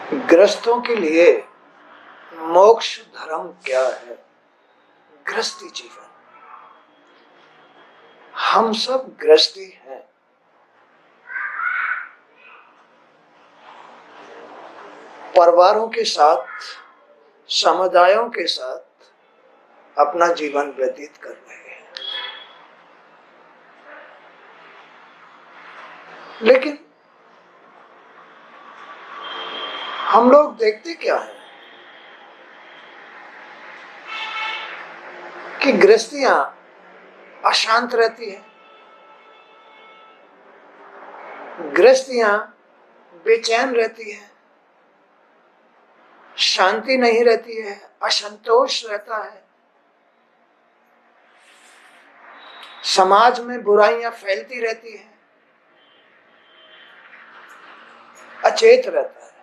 गृहस्थों के लिए मोक्ष धर्म क्या है? गृहस्थी जीवन। हम सब गृहस्थी हैं। परिवारों के साथ, समुदायों के साथ अपना जीवन व्यतीत कर रहे हैं। लेकिन हम लोग देखते क्या है कि गृहस्थियां अशांत रहती है, गृहस्थियां बेचैन रहती है, शांति नहीं रहती है, असंतोष रहता है, समाज में बुराइयां फैलती रहती है, अचेत रहता है,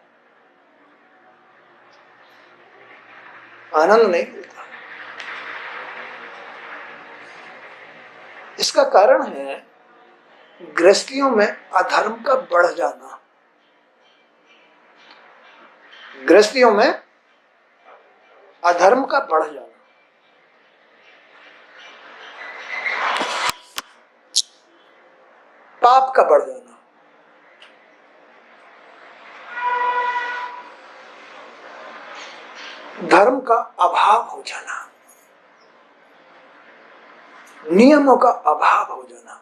आनंद नहीं मिलता। इसका कारण है गृहस्थियों में अधर्म का बढ़ जाना। गृहस्थियों में अधर्म का बढ़ जाना। पाप का बढ़ जाना। धर्म का अभाव हो जाना। नियमों का अभाव हो जाना।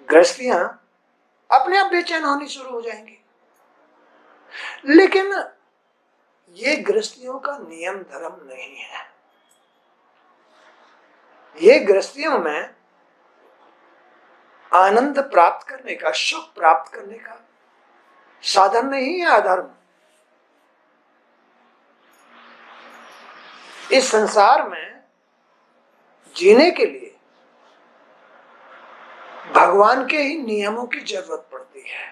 गृहस्थियां अपने आप बेचैन होनी शुरू हो जाएंगी। लेकिन ये गृहस्थियों का नियम धर्म नहीं है। ये गृहस्थियों में आनंद प्राप्त करने का, सुख प्राप्त करने का साधन नहीं है अधर्म। इस संसार में जीने के लिए भगवान के ही नियमों की जरूरत पड़ती है।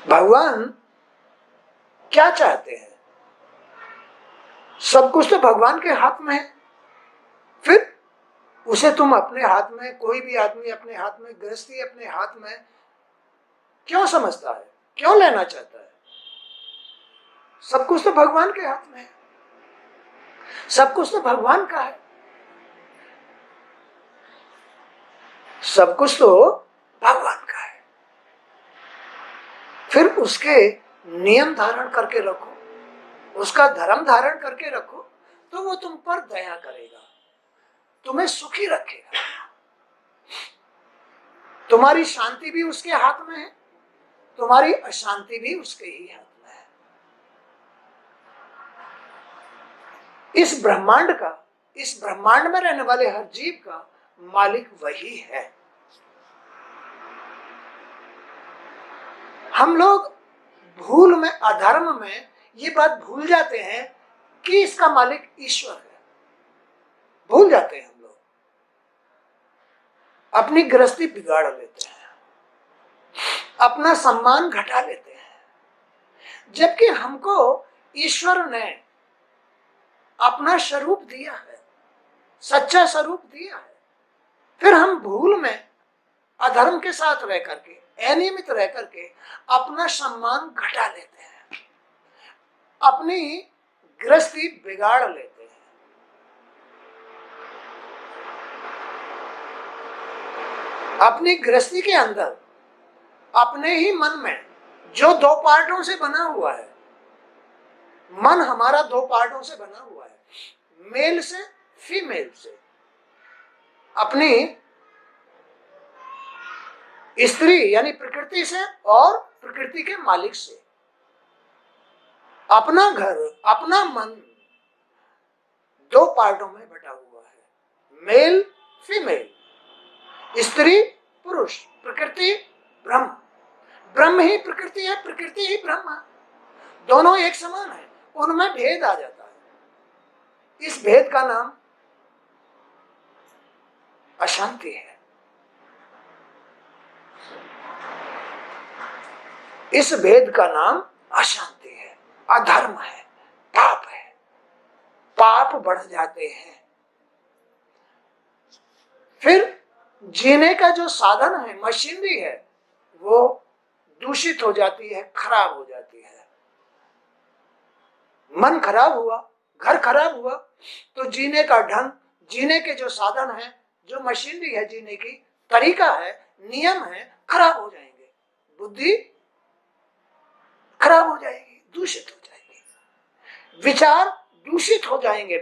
भगवान क्या चाहते हैं? सब कुछ तो भगवान के हाथ में है। फिर उसे तुम अपने हाथ में, कोई भी आदमी अपने हाथ में, गृहस्थी अपने हाथ में क्यों समझता है, क्यों लेना चाहता है? सब कुछ तो भगवान के हाथ में है। सब कुछ तो भगवान का है। सब कुछ तो भगवान का है। फिर उसके नियम धारण करके रखो, उसका धर्म धारण करके रखो, तो वो तुम पर दया करेगा, तुम्हें सुखी रखेगा। तुम्हारी शांति भी उसके हाथ में है, तुम्हारी अशांति भी उसके ही हाथ में है। इस ब्रह्मांड में रहने वाले हर जीव का मालिक वही है। हम लोग भूल में, अधर्म में ये बात भूल जाते हैं कि इसका मालिक ईश्वर है। भूल जाते हैं हम लोग, अपनी गृहस्थी बिगाड़ लेते हैं, अपना सम्मान घटा लेते हैं। जबकि हमको ईश्वर ने अपना स्वरूप दिया है, सच्चा स्वरूप दिया है। फिर हम भूल में, अधर्म के साथ रह करके, अनियमित रह करके अपना सम्मान घटा लेते हैं, अपनी गृहस्थी बिगाड़ लेते हैं। अपनी गृहस्थी के अंदर अपने ही मन में, जो दो पार्टों से बना हुआ है, मन हमारा दो पार्टों से बना हुआ है, मेल से, फीमेल से। अपनी स्त्री यानी प्रकृति से और प्रकृति के मालिक से। अपना घर, अपना मन दो पार्टों में बटा हुआ है, मेल फीमेल, स्त्री पुरुष, प्रकृति ब्रह्म। ब्रह्म ही प्रकृति है, प्रकृति ही ब्रह्म है। दोनों एक समान है, उनमें भेद आ जाता है। इस भेद का नाम अशांति है। इस भेद का नाम अशांति है, अधर्म है, पाप है। पाप बढ़ जाते हैं। फिर जीने का जो साधन है, मशीनरी है, वो दूषित हो जाती है, खराब हो जाती है। मन खराब हुआ, घर खराब हुआ, तो जीने का ढंग, जीने के जो साधन है, जो मशीनरी है जीने की, तरीका है, नियम है, खराब हो जाएंगे। बुद्धि खराब हो जाएगी, दूषित हो जाएगी, विचार दूषित हो जाएंगे।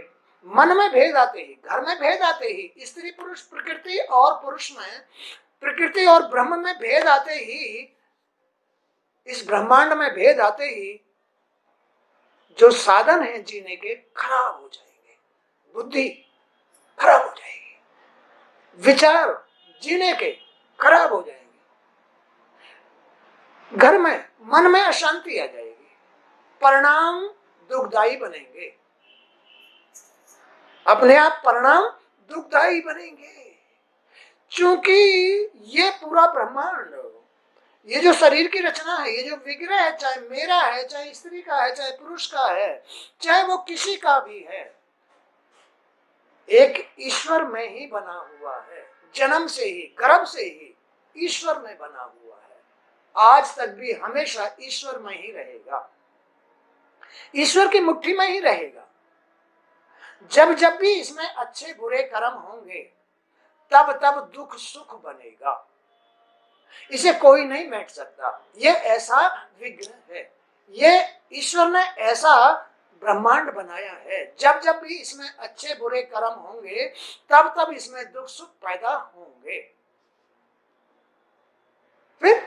मन में भेद आते ही, घर में भेद आते ही, स्त्री पुरुष प्रकृति और पुरुष में, प्रकृति और ब्रह्म में भेद आते ही, इस ब्रह्मांड में भेद आते ही जो साधन है जीने के खराब हो जाएंगे, बुद्धि खराब हो जाएगी, विचार जीने के खराब हो जाएंगे, घर में मन में अशांति आ जाएगी, परिणाम दुखदायी बनेंगे, अपने आप परिणाम दुखदायी बनेंगे। क्योंकि ये पूरा ब्रह्मांड, ये जो शरीर की रचना है, ये जो विग्रह है, चाहे मेरा है, चाहे स्त्री का है, चाहे पुरुष का है, चाहे वो किसी का भी है, एक ईश्वर में ही बना हुआ है। जन्म से ही, गर्भ से ही ईश्वर में बना हुआ है। आज तक भी हमेशा ईश्वर में ही रहेगा, ईश्वर की मुट्ठी में ही रहेगा। जब जब भी इसमें अच्छे बुरे कर्म होंगे, तब तब दुख सुख बनेगा, इसे कोई नहीं मिट सकता। ये ऐसा विग्रह है, ये ईश्वर ने ऐसा ब्रह्मांड बनाया है। जब जब भी इसमें अच्छे बुरे कर्म होंगे, तब तब इसमें दुख सुख पैदा होंगे। फिर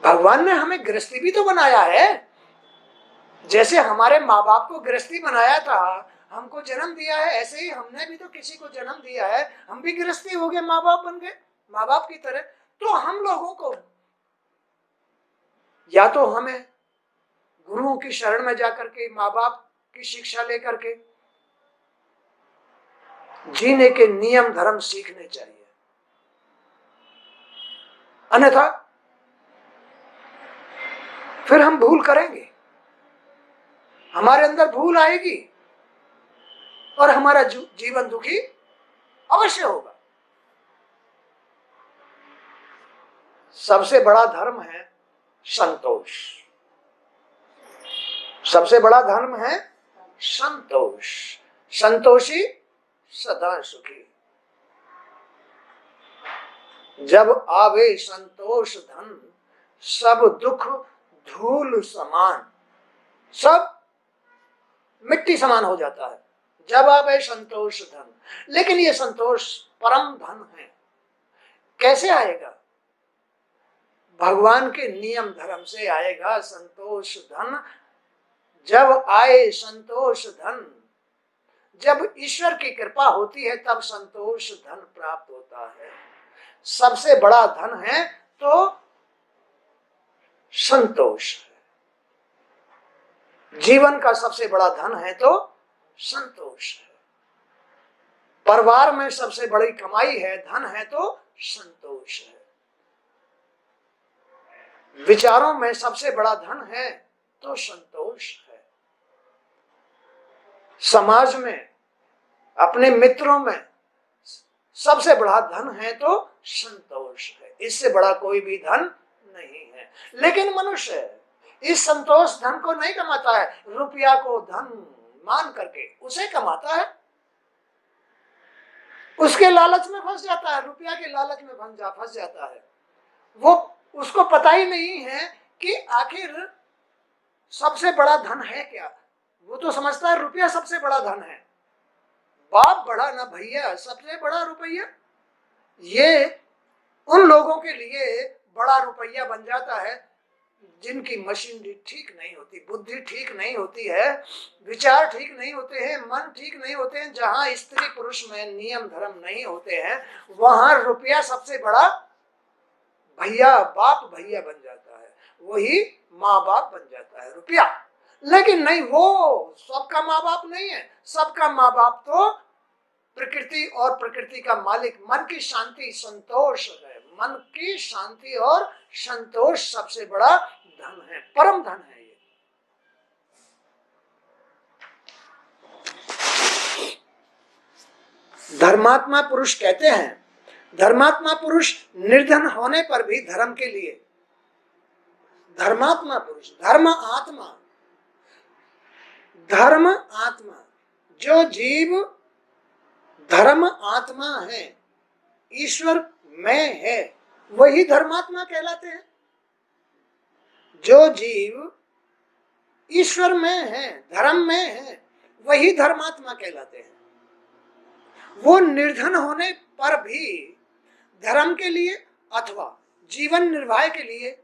भगवान ने हमें गृहस्थी भी तो बनाया है। जैसे हमारे माँ बाप को गृहस्थी बनाया था, हमको जन्म दिया है, ऐसे ही हमने भी तो किसी को जन्म दिया है, हम भी गृहस्थी हो गए, माँ बाप बन गए, माँ बाप की तरह। तो हम लोगों को या तो हमें गुरुओं की शरण में जाकर के, माँ बाप की शिक्षा लेकर के जीने के नियम धर्म सीखने चाहिए, अन्यथा फिर हम भूल करेंगे, हमारे अंदर भूल आएगी और हमारा जीवन दुखी अवश्य होगा। सबसे बड़ा धर्म है संतोष, सबसे बड़ा धर्म है संतोष। संतोषी सदा सुखी, जब आवे संतोष धन, सब दुख धूल समान, सब मिट्टी समान हो जाता है जब आवे संतोष धन। लेकिन ये संतोष परम धन है। कैसे आएगा? भगवान के नियम धर्म से आएगा संतोष धन। जब आए संतोष धन, जब ईश्वर की कृपा होती है, तब संतोष धन प्राप्त होता है। सबसे बड़ा धन है तो संतोष है, जीवन का सबसे बड़ा धन है तो संतोष है। परिवार में सबसे बड़ी कमाई है, धन है तो संतोष है। विचारों में सबसे बड़ा धन है तो संतोष है। समाज में, अपने मित्रों में सबसे बड़ा धन है तो संतोष है। इससे बड़ा कोई भी धन नहीं है। लेकिन मनुष्य इस संतोष धन को नहीं कमाता है, रुपया को धन मान करके उसे कमाता है, उसके लालच में फंस जाता है, रुपया के लालच में फंस जाता है। वो उसको पता ही नहीं है कि आखिर सबसे बड़ा धन है क्या। वो तो समझता है रुपया सबसे बड़ा धन है, बाप बड़ा ना भैया, सबसे बड़ा रुपया। ये उन लोगों के लिए बड़ा रुपया बन जाता है जिनकी मशीनरी ठीक नहीं होती, बुद्धि ठीक नहीं होती है, विचार ठीक नहीं होते हैं, मन ठीक नहीं होते हैं। जहां स्त्री पुरुष में नियम धर्म नहीं होते हैं, वहां रुपया सबसे बड़ा भैया, बाप भैया बन जाता है, वही माँ बाप बन जाता है रुपया। लेकिन नहीं, वो सबका माँ बाप नहीं है। सबका माँ बाप तो प्रकृति और प्रकृति का मालिक मन की शांति संतोष है। मन की शांति और संतोष सबसे बड़ा धन है, परम धन है ये। धर्मात्मा पुरुष कहते हैं धर्मात्मा पुरुष निर्धन होने पर भी धर्म के लिए, धर्मात्मा पुरुष, धर्म आत्मा, धर्म आत्मा, जो जीव धर्म आत्मा है, ईश्वर में है, वही धर्मात्मा कहलाते हैं। जो जीव ईश्वर में है, धर्म में है, वही धर्मात्मा कहलाते हैं। वो निर्धन होने पर भी धर्म के लिए अथवा जीवन निर्वाह के लिए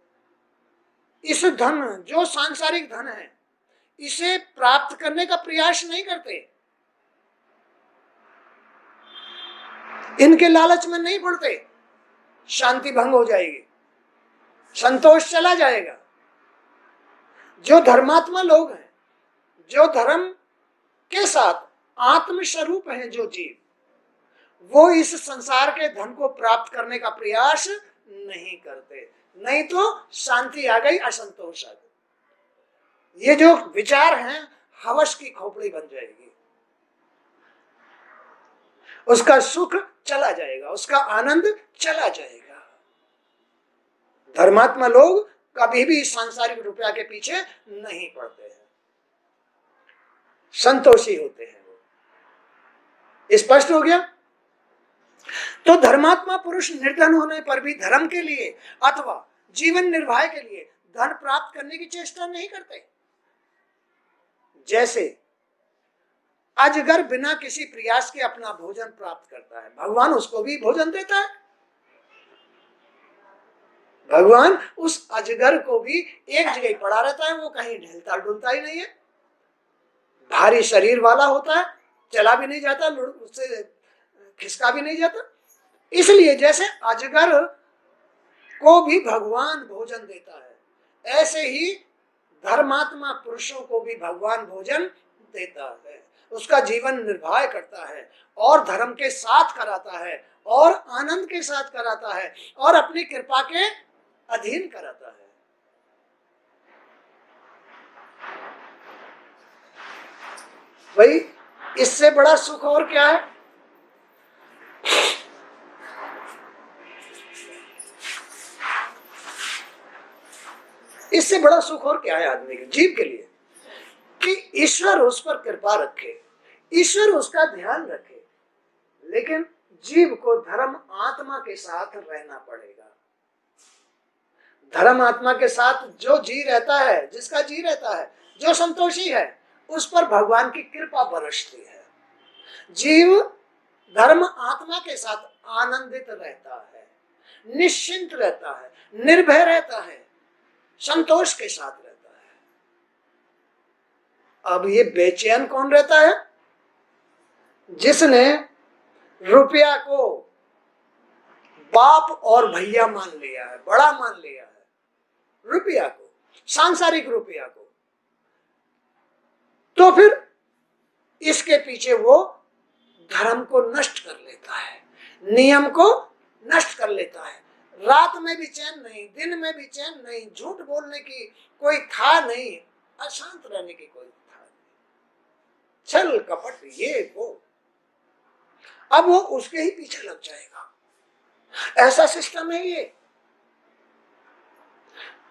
इस धन, जो सांसारिक धन है, इसे प्राप्त करने का प्रयास नहीं करते, इनके लालच में नहीं पड़ते। शांति भंग हो जाएगी, संतोष चला जाएगा। जो धर्मात्मा लोग हैं, जो धर्म के साथ आत्म स्वरूप हैं, जो जीव, वो इस संसार के धन को प्राप्त करने का प्रयास नहीं करते, नहीं तो शांति आ गई, असंतोष आ गई। ये जो विचार हैं, हवस की खोपड़ी बन जाएगी, उसका सुख चला जाएगा, उसका आनंद चला जाएगा। धर्मात्मा लोग कभी भी सांसारिक रुपया के पीछे नहीं पड़ते हैं, संतोषी होते हैं। वो स्पष्ट हो गया। तो धर्मात्मा पुरुष निर्धन होने पर भी धर्म के लिए अथवा जीवन निर्वाह के लिए धन प्राप्त करने की चेष्टा नहीं करते। जैसे अजगर बिना किसी प्रयास के अपना भोजन प्राप्त करता है, भगवान उसको भी भोजन देता है। भगवान उस अजगर को भी एक जगह पड़ा रहता है, वो कहीं ढलता डुलता ही नहीं है। भारी शरीर वाला होता है, चला भी नहीं जाता, उससे खिसका भी नहीं जाता। इसलिए जैसे अजगर को भी भगवान भोजन देता है, ऐसे ही धर्मात्मा पुरुषों को भी भगवान भोजन देता है, उसका जीवन निर्वाह करता है और धर्म के साथ कराता है और आनंद के साथ कराता है और अपनी कृपा के अधीन कराता है। भाई, इससे बड़ा सुख और क्या है? इससे बड़ा सुख और क्या है आदमी के, जीव के लिए, कि ईश्वर उस पर कृपा रखे, ईश्वर उसका ध्यान रखे, लेकिन जीव को धर्म आत्मा के साथ रहना पड़ेगा। धर्म आत्मा के साथ जो जी रहता है, जिसका जी रहता है, जो संतोषी है, उस पर भगवान की कृपा बरसती है। जीव धर्म आत्मा के साथ आनंदित रहता है, निश्चिंत रहता है, निर्भय रहता है, संतोष के साथ रहता है। अब ये बेचैन कौन रहता है? जिसने रुपया को बाप और भैया मान लिया है, बड़ा मान लिया है, रुपया को, सांसारिक रुपया को, तो फिर इसके पीछे वो धर्म को नष्ट कर लेता है, नियम को नष्ट कर लेता है। रात में भी चैन नहीं, दिन में भी चैन नहीं, झूठ बोलने की कोई था नहीं, अशांत रहने की कोई था नहीं, छल कपट ये वो, अब वो उसके ही पीछे लग जाएगा। ऐसा सिस्टम है ये।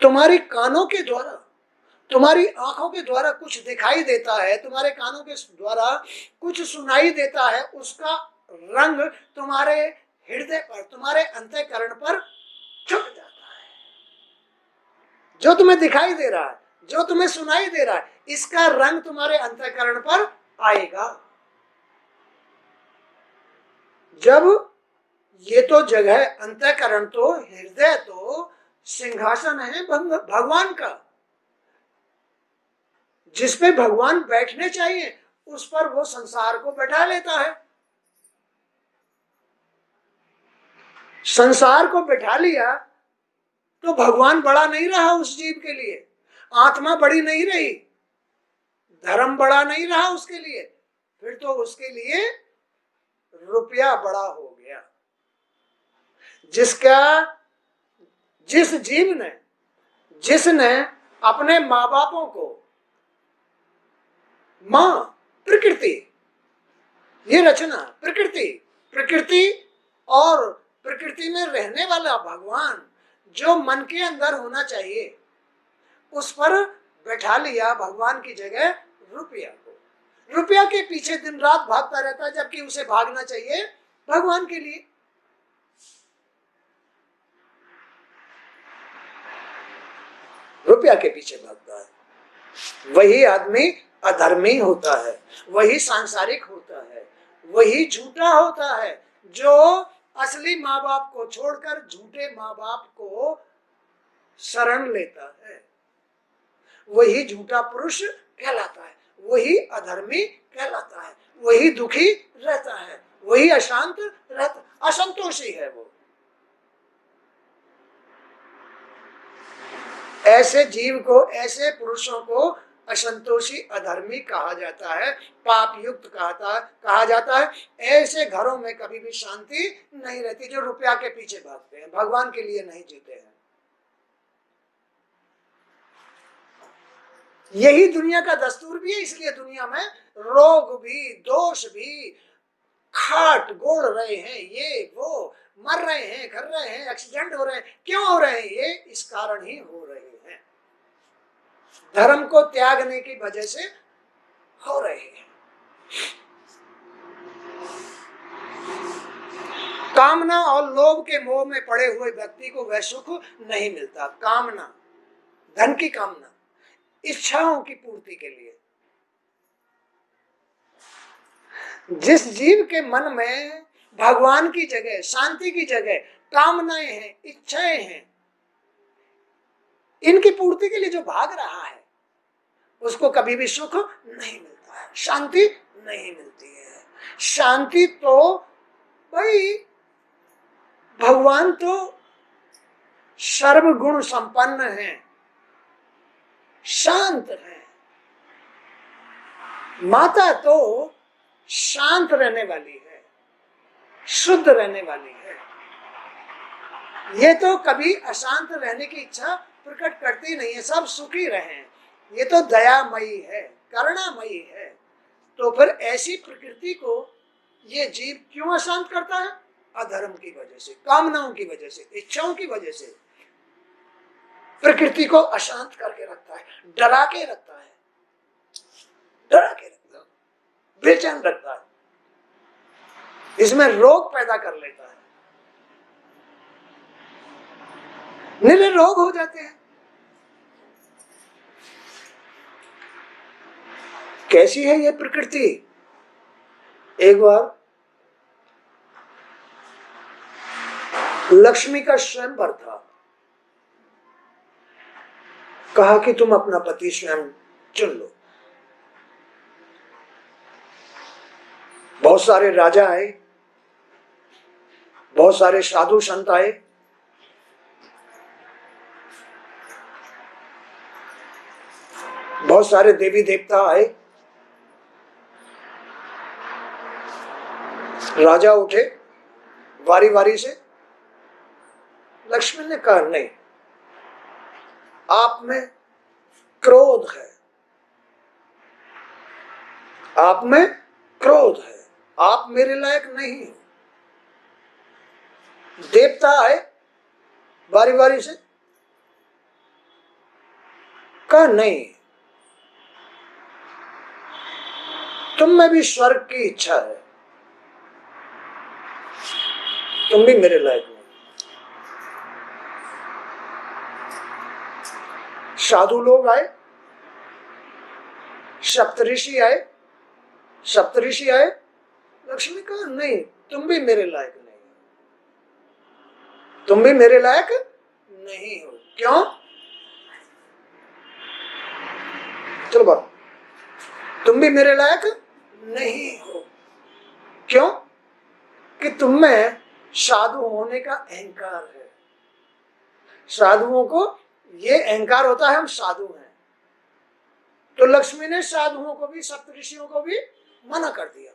तुम्हारी कानों के द्वारा, तुम्हारी आंखों के द्वारा कुछ दिखाई देता है, तुम्हारे कानों के द्वारा कुछ सुनाई देता है, उसका रंग तुम्हारे हृदय पर, तुम्हारे अंतःकरण पर छुप जाता है। जो तुम्हें दिखाई दे रहा है, जो तुम्हें सुनाई दे रहा है, इसका रंग तुम्हारे अंतःकरण पर आएगा। जब ये तो जगह, अंतःकरण तो, हृदय तो सिंहासन है भगवान का, जिस पे भगवान बैठने चाहिए, उस पर वो संसार को बैठा लेता है। संसार को बैठा लिया तो भगवान बड़ा नहीं रहा उस जीव के लिए, आत्मा बड़ी नहीं रही, धर्म बड़ा नहीं रहा उसके लिए, फिर तो उसके लिए रुपया बड़ा हो गया। जिस जीव ने, जिसने अपने माँ बापों को, माँ प्रकृति, ये रचना प्रकृति और प्रकृति में रहने वाला भगवान जो मन के अंदर होना चाहिए उस पर बैठा लिया भगवान की जगह रुपया को। रुपया के पीछे दिन रात भागता रहता है, जबकि उसे भागना चाहिए भगवान के लिए। रुपया के पीछे भागता है। वही आदमी अधर्मी होता है, वही सांसारिक होता है, वही झूठा होता है जो असली माँ बाप को छोड़कर झूठे माँ बाप को शरण लेता है। वही झूठा पुरुष कहलाता है, वही अधर्मी कहलाता है, वही दुखी रहता है, वही अशांत रहता, असंतोषी है वो। ऐसे जीव को, ऐसे पुरुषों को असंतोषी अधर्मी कहा जाता है, पाप युक्त कहा जाता है। ऐसे घरों में कभी भी शांति नहीं रहती जो रुपया के पीछे भागते हैं, भगवान के लिए नहीं जीते हैं। यही दुनिया का दस्तूर भी है, इसलिए दुनिया में रोग भी, दोष भी, खाट गोड़ रहे हैं, ये वो मर रहे हैं, कर रहे हैं, एक्सीडेंट हो रहे हैं। क्यों हो रहे हैं? ये इस कारण ही हो रहे हैं, धर्म को त्यागने की वजह से हो रहे हैं। कामना और लोभ के मोह में पड़े हुए व्यक्ति को वह सुख नहीं मिलता। कामना, धन की कामना, इच्छाओं की पूर्ति के लिए। जिस जीव के मन में भगवान की जगह, शांति की जगह कामनाएं हैं, इच्छाएं हैं, इनकी पूर्ति के लिए जो भाग रहा है उसको कभी भी सुख नहीं मिलता है, शांति नहीं मिलती है। शांति तो भाई भगवान तो सर्वगुण संपन्न है, शांत है। माता तो शांत रहने वाली है, शुद्ध रहने वाली है। ये तो कभी अशांत रहने की इच्छा प्रकट करती नहीं है, सब सुखी रहे। ये तो दयामयी है, करुणामयी है। तो फिर ऐसी प्रकृति को ये जीव क्यों अशांत करता है? अधर्म की वजह से, कामनाओं की वजह से, इच्छाओं की वजह से प्रकृति को अशांत करके रखता है, डरा के रखता है, डरा के रखता है, बेचैन रखता है, इसमें रोग पैदा कर लेता है, निरे रोग हो जाते हैं। कैसी है ये प्रकृति? एक बार लक्ष्मी का स्वयंवर था, कहा कि तुम अपना पति स्वयं चुन लो। बहुत सारे राजा आए, बहुत सारे साधु संत आए, बहुत सारे देवी देवता आए। राजा उठे वारी वारी से। लक्ष्मी ने कहा नहीं, आप में क्रोध है, आप में क्रोध है, आप मेरे लायक नहीं हो। देवता आए बारी बारी से, कहा नहीं, तुम में भी स्वर्ग की इच्छा है, तुम भी मेरे लायक नहीं। साधु लोग आए, सप्तऋषि आए, सप्तऋषि आए। लक्ष्मी कहा नहीं, तुम भी मेरे लायक नहीं, तुम भी मेरे लायक नहीं हो। क्यों? चलो बात, तुम भी मेरे लायक नहीं हो। क्यों? कि तुम में साधु होने का अहंकार है। साधुओं को ये अहंकार होता है हम साधु हैं। तो लक्ष्मी ने साधुओं को भी, सप्तऋषियों को भी मना कर दिया।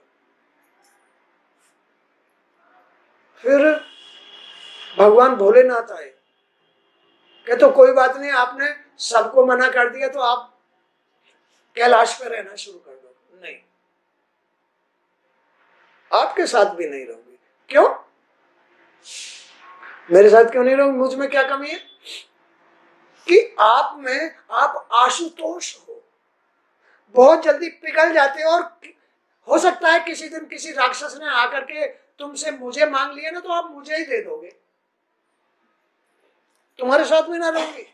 फिर भगवान भोलेनाथ आए, कि तो कोई बात नहीं, आपने सबको मना कर दिया तो आप कैलाश पे रहना शुरू कर दो। नहीं, आपके साथ भी नहीं रहूंगी। क्यों? मेरे साथ क्यों नहीं रहोगे? मुझ में क्या कमी है कि आप में आप आशुतोष हो, बहुत जल्दी पिघल जाते हो। और हो सकता है किसी दिन किसी राक्षस ने आकर के तुमसे मुझे मांग लिया ना, तो आप मुझे ही दे दोगे, तुम्हारे साथ में ना रहूंगी।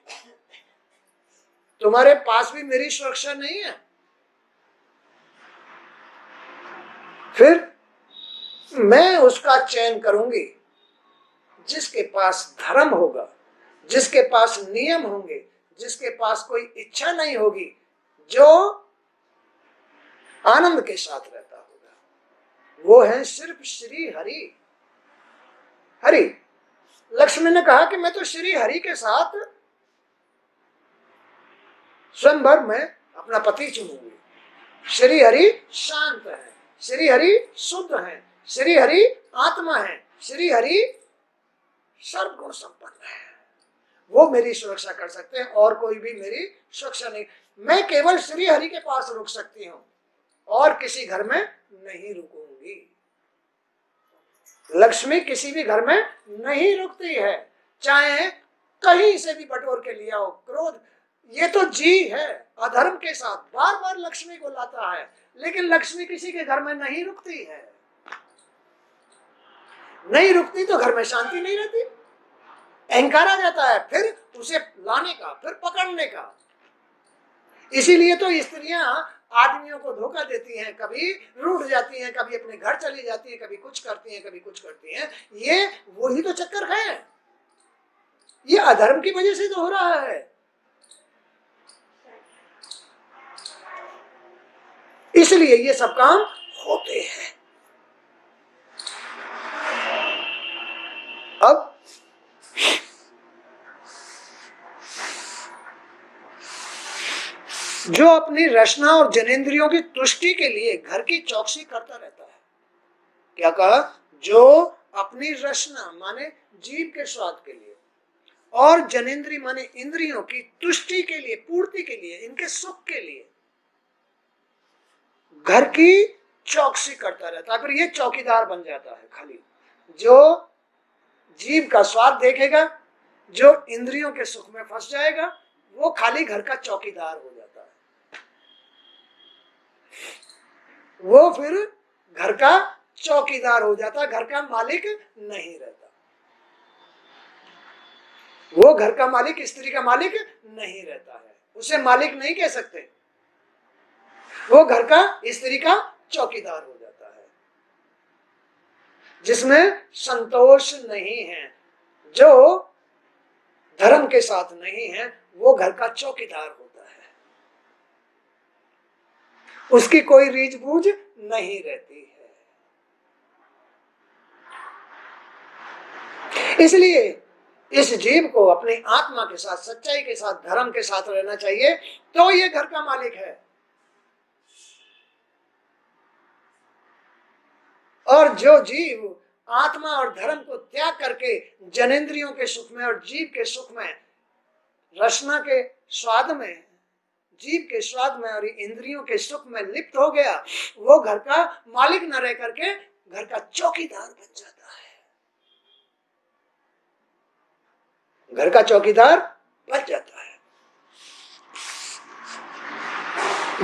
तुम्हारे पास भी मेरी सुरक्षा नहीं है। फिर मैं उसका चयन करूंगी जिसके पास धर्म होगा, जिसके पास नियम होंगे, जिसके पास कोई इच्छा नहीं होगी, जो आनंद के साथ रहता होगा। वो है सिर्फ श्री हरि। हरि, लक्ष्मी ने कहा कि मैं तो श्री हरि के साथ स्वयं भर में अपना पति चुनूंगी। श्री हरि शांत है, श्री हरि शुद्ध है, श्री हरि आत्मा है, श्री हरि सर्वगुण संपन्न है। वो मेरी सुरक्षा कर सकते हैं और कोई भी मेरी सुरक्षा नहीं। मैं केवल श्री हरि के पास रुक सकती हूँ और किसी घर में नहीं रुकूंगी। लक्ष्मी किसी भी घर में नहीं रुकती है, चाहे कहीं से भी बटोर के लिया हो। क्रोध ये तो जी है, अधर्म के साथ बार बार लक्ष्मी को लाता है, लेकिन लक्ष्मी किसी के घर में नहीं रुकती है। नहीं रुकती तो घर में शांति नहीं रहती, अहंकार आ जाता है, फिर उसे लाने का, फिर पकड़ने का। इसीलिए तो स्त्रियां आदमियों को धोखा देती हैं, कभी रूठ जाती हैं, कभी अपने घर चली जाती हैं, कभी कुछ करती हैं, कभी कुछ करती हैं। ये वही तो चक्कर है, ये अधर्म की वजह से तो हो रहा है। इसलिए ये सब काम होते हैं। अब जो अपनी रचना और जनेंद्रियों की तुष्टि के लिए घर की चौकसी करता रहता है, क्या कहा? जो अपनी रचना माने जीव के स्वाद के लिए और जनेंद्री माने इंद्रियों की तुष्टि के लिए, पूर्ति के लिए, इनके सुख के लिए घर की चौकसी करता रहता है। फिर ये चौकीदार बन जाता है। खाली जो जीव का स्वाद देखेगा, जो इंद्रियों के सुख में फंस जाएगा, वो खाली घर का चौकीदार हो जाता है। वो फिर घर का चौकीदार हो जाता है, घर का मालिक नहीं रहता। वो घर का मालिक, स्त्री का मालिक नहीं रहता है, उसे मालिक नहीं कह सकते। वो घर का, स्त्री का चौकीदार हो जाता है। जिसमें संतोष नहीं है, जो धर्म के साथ नहीं है, वो घर का चौकीदार होता है। उसकी कोई रीझबूझ नहीं रहती है। इसलिए इस जीव को अपनी आत्मा के साथ, सच्चाई के साथ, धर्म के साथ रहना चाहिए, तो ये घर का मालिक है। और जो जीव आत्मा और धर्म को त्याग करके जनेंद्रियों के सुख में और जीव के सुख में, रचना के स्वाद में, जीव के स्वाद में और इंद्रियों के सुख में लिप्त हो गया, वो घर का मालिक न रह करके घर का चौकीदार बन जाता है। घर का चौकीदार बन जाता है।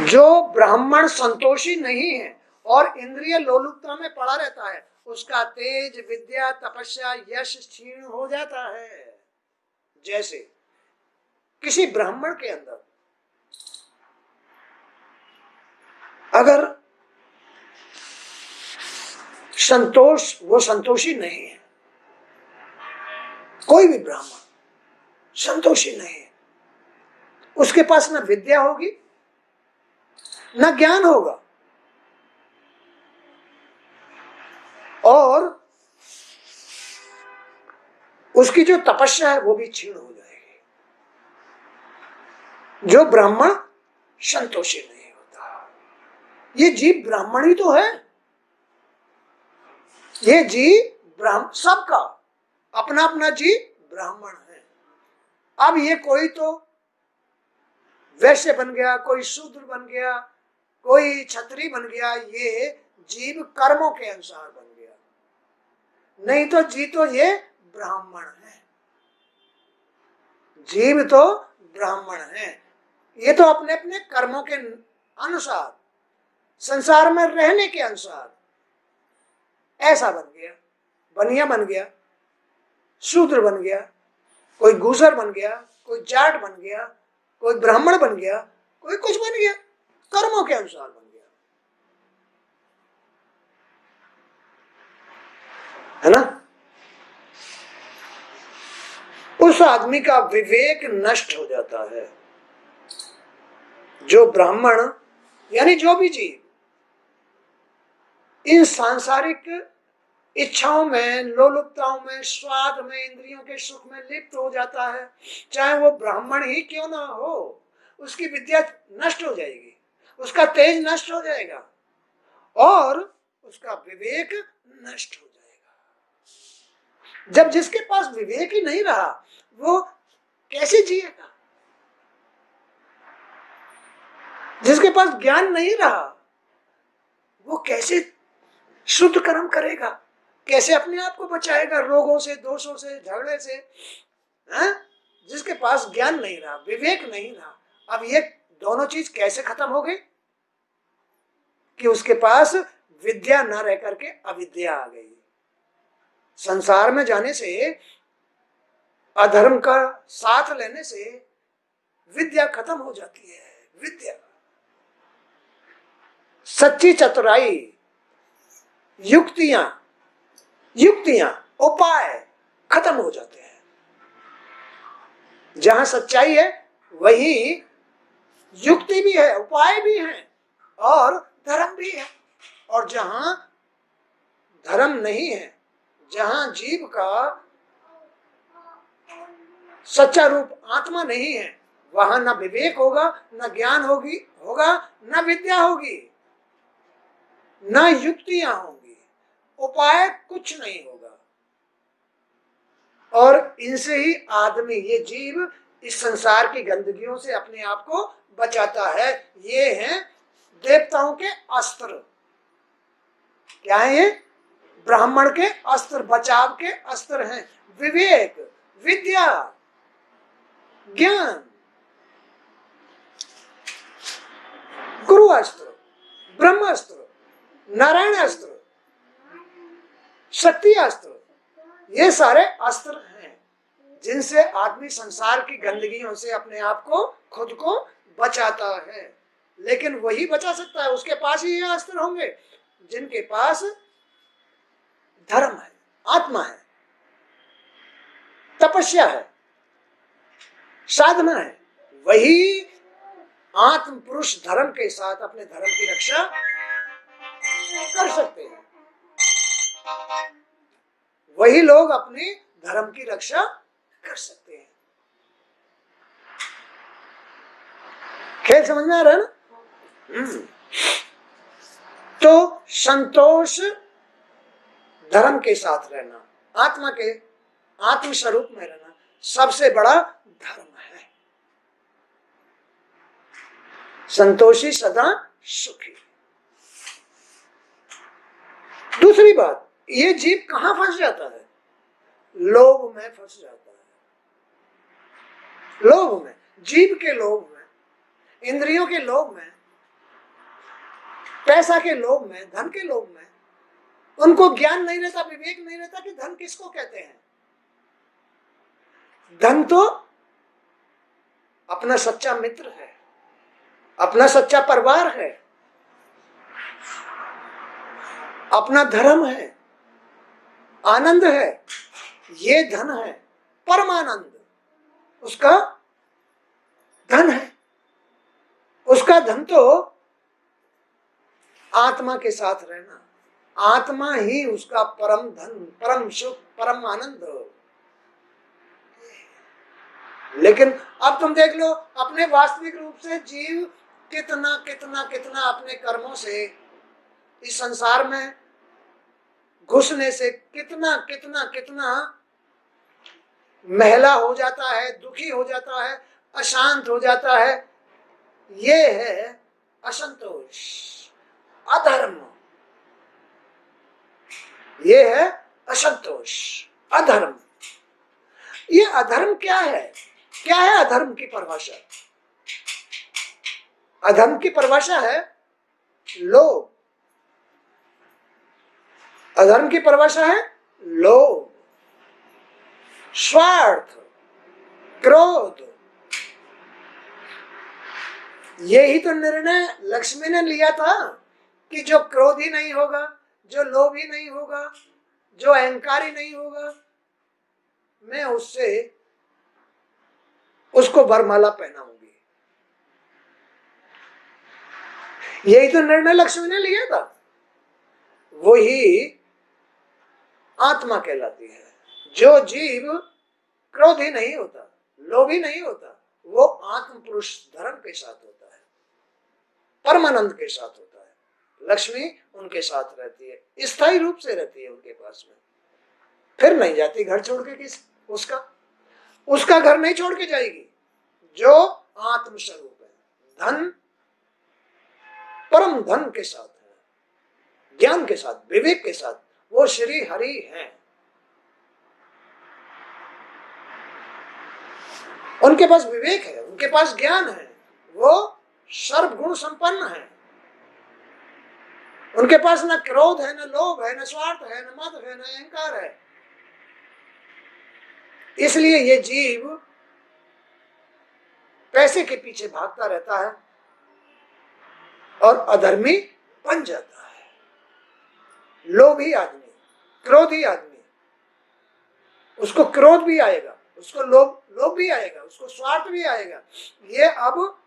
जो ब्राह्मण संतोषी नहीं है और इंद्रिय लोलुपता में पड़ा रहता है, उसका तेज, विद्या, तपस्या, यश क्षीण हो जाता है। जैसे किसी ब्राह्मण के अंदर अगर संतोष, वो संतोषी नहीं है, कोई भी ब्राह्मण संतोषी नहीं है, उसके पास न विद्या होगी न ज्ञान होगा, और उसकी जो तपस्या है वो भी क्षीण हो जाएगी। जो ब्राह्मण संतोषी नहीं होता, ये जीव ब्राह्मण ही तो है। ये जीव ब्राह्मण, सबका अपना अपना जीव ब्राह्मण है। अब ये कोई तो वैश्य बन गया, कोई शूद्र बन गया, कोई क्षत्रिय बन गया, ये जीव कर्मों के अनुसार बन गया। नहीं तो ये ब्राह्मण है, जीव तो ब्राह्मण है। ये तो अपने अपने कर्मों के अनुसार, संसार में रहने के अनुसार ऐसा बन गया, बनिया बन गया, शूद्र बन गया, कोई गूसर बन गया, कोई जाट बन गया, कोई ब्राह्मण बन गया, कोई कुछ बन गया, कर्मों के अनुसार बन गया, है ना। उस आदमी का विवेक नष्ट हो जाता है। जो ब्राह्मण यानी जो भी जीव इन सांसारिक इच्छाओं में, लोलुपताओं में, स्वाद में, इंद्रियों के सुख में लिप्त हो जाता है, चाहे वो ब्राह्मण ही क्यों ना हो, उसकी विद्या नष्ट हो जाएगी, उसका तेज नष्ट हो जाएगा और उसका विवेक नष्ट हो जाएगा। जब जिसके पास विवेक ही नहीं रहा वो कैसे जिएगा? जिसके पास ज्ञान नहीं रहा वो कैसे शुद्ध कर्म करेगा? कैसे अपने आप को बचाएगा रोगों से, दोषों से, झगड़े से? जिसके पास ज्ञान नहीं रहा, विवेक नहीं रहा, अब ये दोनों चीज कैसे खत्म हो गई कि उसके पास विद्या न रह करके अविद्या आ गई। संसार में जाने से, अधर्म का साथ लेने से विद्या खत्म हो जाती है। विद्या, सच्ची चतुराई, युक्तियां उपाय खत्म हो जाते हैं। जहां सच्चाई है वही युक्ति भी है, उपाय भी है और धर्म भी है। और जहां धर्म नहीं है, जहां जीव का सच्चा रूप आत्मा नहीं है, वहां न विवेक होगा, न ज्ञान होगा, न विद्या होगी, न युक्तियां होंगी, उपाय कुछ नहीं होगा। और इनसे ही आदमी, ये जीव इस संसार की गंदगियों से अपने आप को बचाता है। ये हैं देवताओं के अस्त्र। क्या है ये? ब्राह्मण के अस्त्र, बचाव के अस्त्र हैं। विवेक, विद्या, ज्ञान, गुरु अस्त्र, ब्रह्मास्त्र, नारायण अस्त्र, शक्ति अस्त्र, ये सारे अस्त्र हैं जिनसे आदमी संसार की गंदगियों से अपने आप को, खुद को बचाता है। लेकिन वही बचा सकता है, उसके पास ही ये अस्त्र होंगे जिनके पास धर्म है, आत्मा है, तपस्या है, साधना है। वही आत्म पुरुष धर्म के साथ अपने धर्म की रक्षा कर सकते हैं। वही लोग अपने धर्म की रक्षा कर सकते हैं। खेल समझ में आ रहा है ना? तो संतोष धर्म के साथ रहना, आत्मा के आत्म स्वरूप में रहना सबसे बड़ा धर्म है। संतोषी सदा सुखी। दूसरी बात, ये जीव कहां फंस जाता है? लोभ में फंस जाता है। लोभ में, जीव के लोभ में, इंद्रियों के लोभ में, पैसा के लोभ में, धन के लोभ में। उनको ज्ञान नहीं रहता, विवेक नहीं रहता कि धन किसको कहते हैं। धन तो अपना सच्चा मित्र है, अपना सच्चा परिवार है, अपना धर्म है, आनंद है। ये धन है, परमानंद उसका धन है। उसका धन तो आत्मा के साथ रहना, आत्मा ही उसका परम धन, परम सुख, परम आनंद। लेकिन अब तुम देख लो, अपने वास्तविक रूप से जीव कितना कितना कितना अपने कर्मों से इस संसार में घुसने से कितना कितना कितना महिला हो जाता है, दुखी हो जाता है, अशांत हो जाता है। ये है असंतोष, अधर्म, ये है असंतोष, अधर्म। ये अधर्म क्या है? क्या है अधर्म की परिभाषा? अधर्म की परिभाषा है लोभ। अधर्म की परिभाषा है लोभ, स्वार्थ, क्रोध। यही तो निर्णय लक्ष्मी ने लिया था कि जो क्रोधी नहीं होगा, जो लोभी नहीं होगा, जो अहंकारी नहीं होगा, मैं उसको वरमाला पहनाऊंगी। यही तो निर्णय लक्ष्मी ने लिया था। वही आत्मा कहलाती है। जो जीव क्रोधी नहीं होता, लोभी नहीं होता, वो आत्म पुरुष धर्म के साथ होता है, परमानंद के साथ होता है। लक्ष्मी उनके साथ रहती है, स्थायी रूप से रहती है उनके पास में, फिर नहीं जाती घर छोड़ के। उसका घर नहीं छोड़ के जाएगी। जो आत्म स्वरूप है, धन, परम धन के साथ है, ज्ञान के साथ, विवेक के साथ, वो श्री हरि हैं। उनके पास विवेक है, उनके पास ज्ञान है, वो सर्वगुण संपन्न है। उनके पास न क्रोध है, न लोभ है, न स्वार्थ है, न मद है, न अहंकार है। इसलिए ये जीव पैसे के पीछे भागता रहता है और अधर्मी बन जाता है। लोभी आदमी, क्रोधी आदमी, उसको क्रोध भी आएगा, उसको लोभ भी आएगा, उसको स्वार्थ भी आएगा। ये अब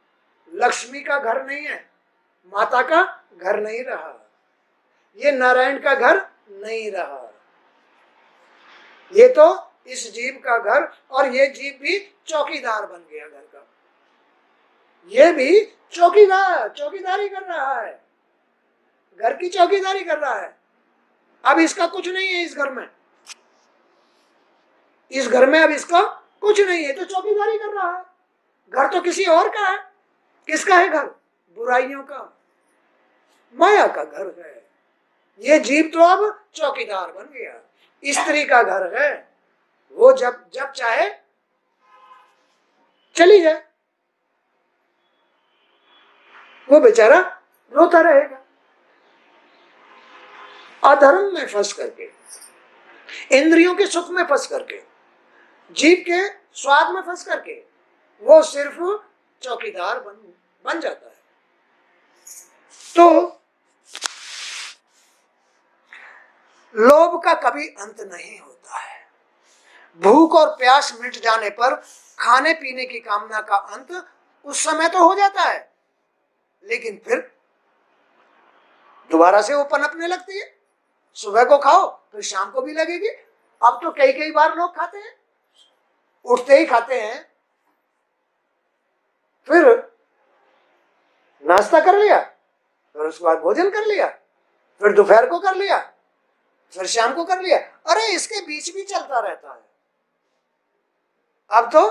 लक्ष्मी का घर नहीं है, माता का घर नहीं रहा, ये नारायण का घर नहीं रहा। ये तो इस जीव का घर, और ये जीव भी चौकीदार बन गया घर का। ये भी चौकीदारी कर रहा है, घर की चौकीदारी कर रहा है। अब इसका कुछ नहीं है इस घर में, इस घर में अब इसका कुछ नहीं है, तो चौकीदारी कर रहा है। घर तो किसी और का है। किसका है घर? बुराइयों का, माया का घर है। ये जीव तो अब चौकीदार बन गया। स्त्री का घर है, वो जब चाहे चली जाए, वो बेचारा रोता रहेगा। अधर्म में फंस करके, इंद्रियों के सुख में फंस करके, जीव के स्वाद में फंस करके, वो सिर्फ चौकीदार बन जाता है। तो लोभ का कभी अंत नहीं होता है। भूख और प्यास मिट जाने पर खाने पीने की कामना का अंत उस समय तो हो जाता है, लेकिन फिर दोबारा से वो पनपने लगती है। सुबह को खाओ फिर शाम को भी लगेगी। अब तो कई बार लोग खाते हैं, उठते ही खाते हैं, फिर नाश्ता कर लिया, फिर उसके बाद भोजन कर लिया, फिर दोपहर को कर लिया, फिर शाम को कर लिया। अरे इसके बीच भी चलता रहता है। अब तो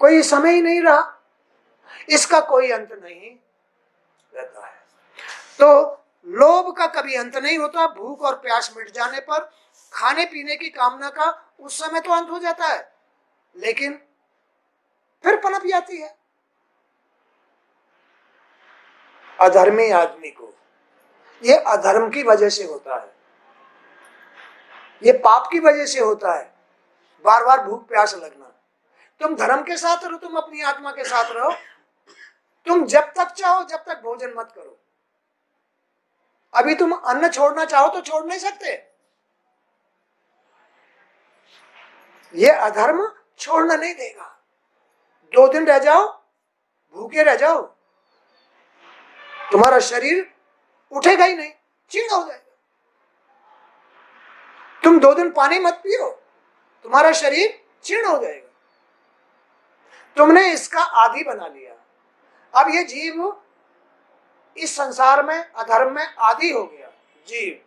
कोई समय ही नहीं रहा, इसका कोई अंत नहीं रहता है। तो लोभ का कभी अंत नहीं होता। भूख और प्यास मिट जाने पर खाने पीने की कामना का उस समय तो अंत हो जाता है, लेकिन फिर पनप जाती है। अधर्मी आदमी को ये अधर्म की वजह से होता है, ये पाप की वजह से होता है, बार बार भूख प्यास लगना। तुम धर्म के साथ रहो, तुम अपनी आत्मा के साथ रहो, तुम जब तक चाहो जब तक भोजन मत करो। अभी तुम अन्न छोड़ना चाहो तो छोड़ नहीं सकते। ये अधर्म छोड़ना नहीं देगा। 2 दिन रह जाओ, भूखे रह जाओ, तुम्हारा शरीर उठेगा ही नहीं, चीड़ा हो जाएगा। तुम 2 दिन पानी मत पियो, तुम्हारा शरीर चीड़ा हो जाएगा। तुमने इसका आदी बना लिया। अब ये जीव इस संसार में अधर्म में आदी हो गया। जीव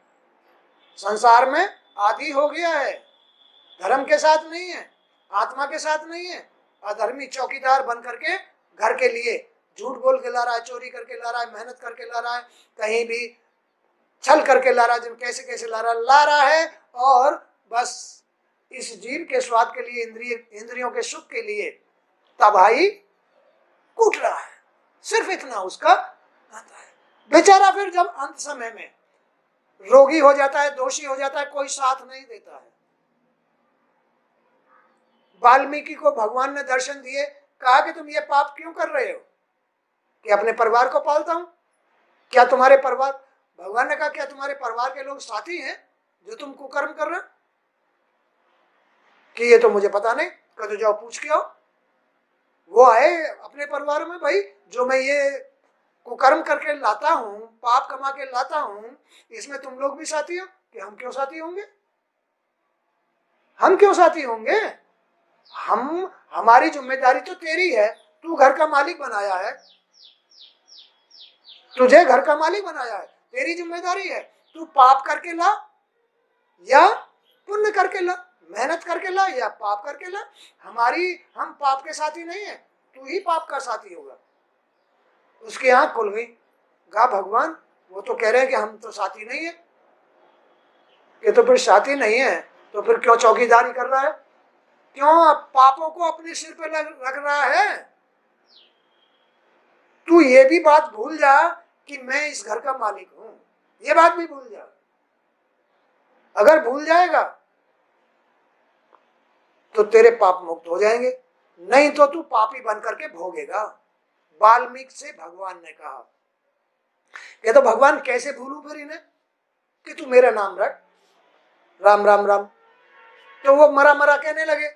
संसार में आदी हो गया है, धर्म के साथ नहीं है, आत्मा के साथ नहीं है। अधर्मी चौकीदार बन करके घर के लिए झूठ बोल के ला रहा है, चोरी करके ला रहा है, मेहनत करके ला रहा है, कहीं भी छल करके ला रहा, जिन कैसे कैसे ला रहा है, और बस इस जीव के स्वाद के लिए, इंद्रियों के सुख के लिए तबाही कूट रहा है। सिर्फ इतना उसका आता है। बेचारा फिर जब अंत समय में रोगी हो जाता है, दोषी हो जाता है, कोई साथ नहीं देता है। वाल्मीकि को भगवान ने दर्शन दिए, कहा कि तुम ये पाप क्यों कर रहे हो, कि अपने परिवार को पालता हूं, क्या तुम्हारे परिवार, भगवान ने कहा क्या तुम्हारे परिवार के लोग साथी हैं जो तुम कुकर्म कर रहे हो, कि ये तो मुझे पता नहीं, कहते जाओ पूछ के आओ। वो आए अपने परिवार में, भाई जो मैं ये कुकर्म करके लाता हूं, पाप कमा के लाता हूं, इसमें तुम लोग भी साथी हो, कि हम क्यों साथी होंगे, हम क्यों साथी होंगे, हमारी जिम्मेदारी तो तेरी है, तू घर का मालिक बनाया है, तुझे घर का मालिक बनाया है, तेरी जिम्मेदारी है, तू पाप करके ला या पुण्य करके ला, मेहनत करके ला या पाप करके ला, हम पाप के साथी नहीं है, तू ही पाप का साथी होगा। उसकी आंख खुल गई, कहा भगवान वो तो कह रहे हैं कि हम तो साथी नहीं है, ये तो फिर साथी नहीं है तो फिर क्यों चौकीदारी कर रहा है, क्यों पापों को अपने सिर पे रख रहा है। तू ये भी बात भूल जा कि मैं इस घर का मालिक हूं, ये बात भी भूल जा। अगर भूल जाएगा तो तेरे पाप मुक्त हो जाएंगे, नहीं तो तू पापी बन करके भोगेगा। वाल्मीकि से भगवान ने कहा, कि तो भगवान कैसे भूलूं फिर इन्हें, कि तू मेरा नाम रख, राम राम राम। तो वो मरा मरा कहने लगे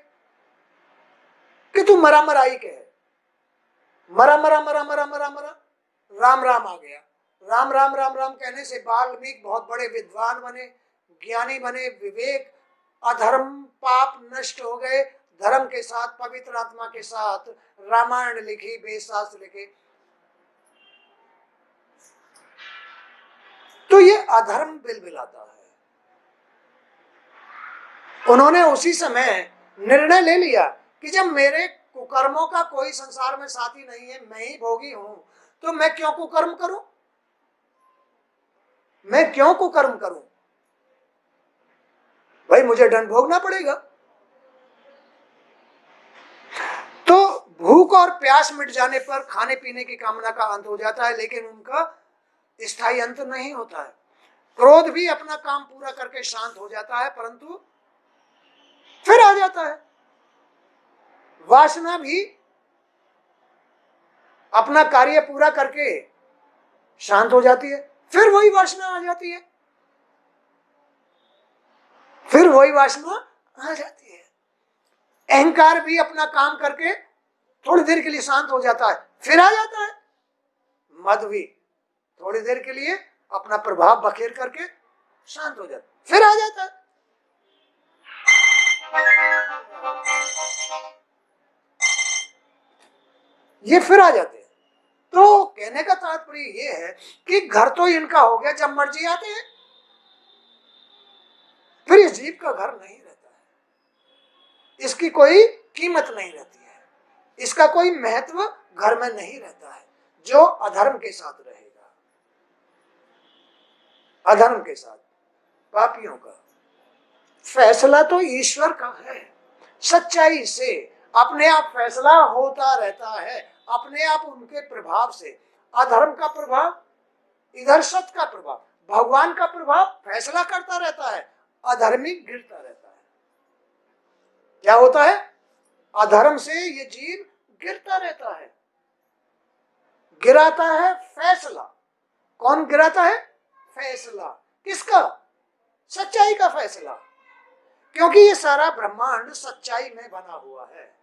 कि तू मरा मरा ही कहे, मरा मरा मरा मरा मरा मरा, राम राम आ गया। राम राम राम राम कहने से वाल्मीकि बहुत बड़े विद्वान बने, ज्ञानी बने, विवेक, अधर्म पाप नष्ट हो गए, धर्म के साथ, पवित्र आत्मा के साथ रामायण लिखी, वेद शास्त्र लिखे। तो ये अधर्म बिलबिलाता है। उन्होंने उसी समय निर्णय ले लिया कि जब मेरे कुकर्मों का कोई संसार में साथी नहीं है, मैं ही भोगी हूं, तो मैं क्यों कुकर्म करूं, मैं क्यों कुकर्म करूं, भाई मुझे दंड भोगना पड़ेगा। तो भूख और प्यास मिट जाने पर खाने पीने की कामना का अंत हो जाता है, लेकिन उनका स्थायी अंत नहीं होता है। क्रोध भी अपना काम पूरा करके शांत हो जाता है, परंतु फिर आ जाता है। वासना भी अपना कार्य पूरा करके शांत हो जाती है, फिर वही वासना आ जाती है, फिर वही वासना आ जाती है। अहंकार भी अपना काम करके थोड़ी देर के लिए शांत हो जाता है, फिर आ जाता है। मद भी थोड़ी देर के लिए अपना प्रभाव बखेर करके शांत हो जाता है, फिर आ जाता है। ये फिर आ जाते हैं। तो कहने का तात्पर्य ये है कि घर तो इनका हो गया, जब मर्जी आते हैं, फिर इस जीव का घर नहीं रहता है, इसकी कोई कीमत नहीं रहती है, इसका कोई महत्व घर में नहीं रहता है। जो अधर्म के साथ रहेगा, अधर्म के साथ, पापियों का फैसला तो ईश्वर का है। सच्चाई से अपने आप फैसला होता रहता है, अपने आप उनके प्रभाव से। अधर्म का प्रभाव, इधर सत्य का प्रभाव, भगवान का प्रभाव फैसला करता रहता है, अधर्मी गिरता रहता है। क्या होता है, अधर्म से ये जीव गिरता रहता है। गिराता है फैसला, कौन गिराता है, फैसला किसका, सच्चाई का फैसला। क्योंकि ये सारा ब्रह्मांड सच्चाई में बना हुआ है,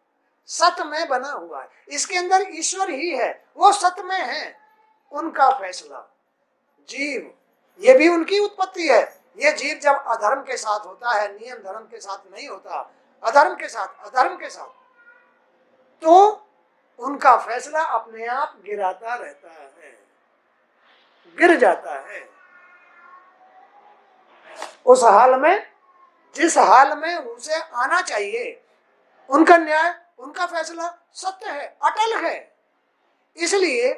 सत्य में बना हुआ है, इसके अंदर ईश्वर ही है, वो सत्य में है। उनका फैसला, जीव ये भी उनकी उत्पत्ति है। ये जीव जब अधर्म के साथ होता है, नियम धर्म के साथ नहीं होता, अधर्म के साथ, अधर्म के साथ, तो उनका फैसला अपने आप गिराता रहता है, गिर जाता है। उस हाल में, जिस हाल में उसे आना चाहिए, उनका न्याय, उनका फैसला सत्य है, अटल है, इसलिए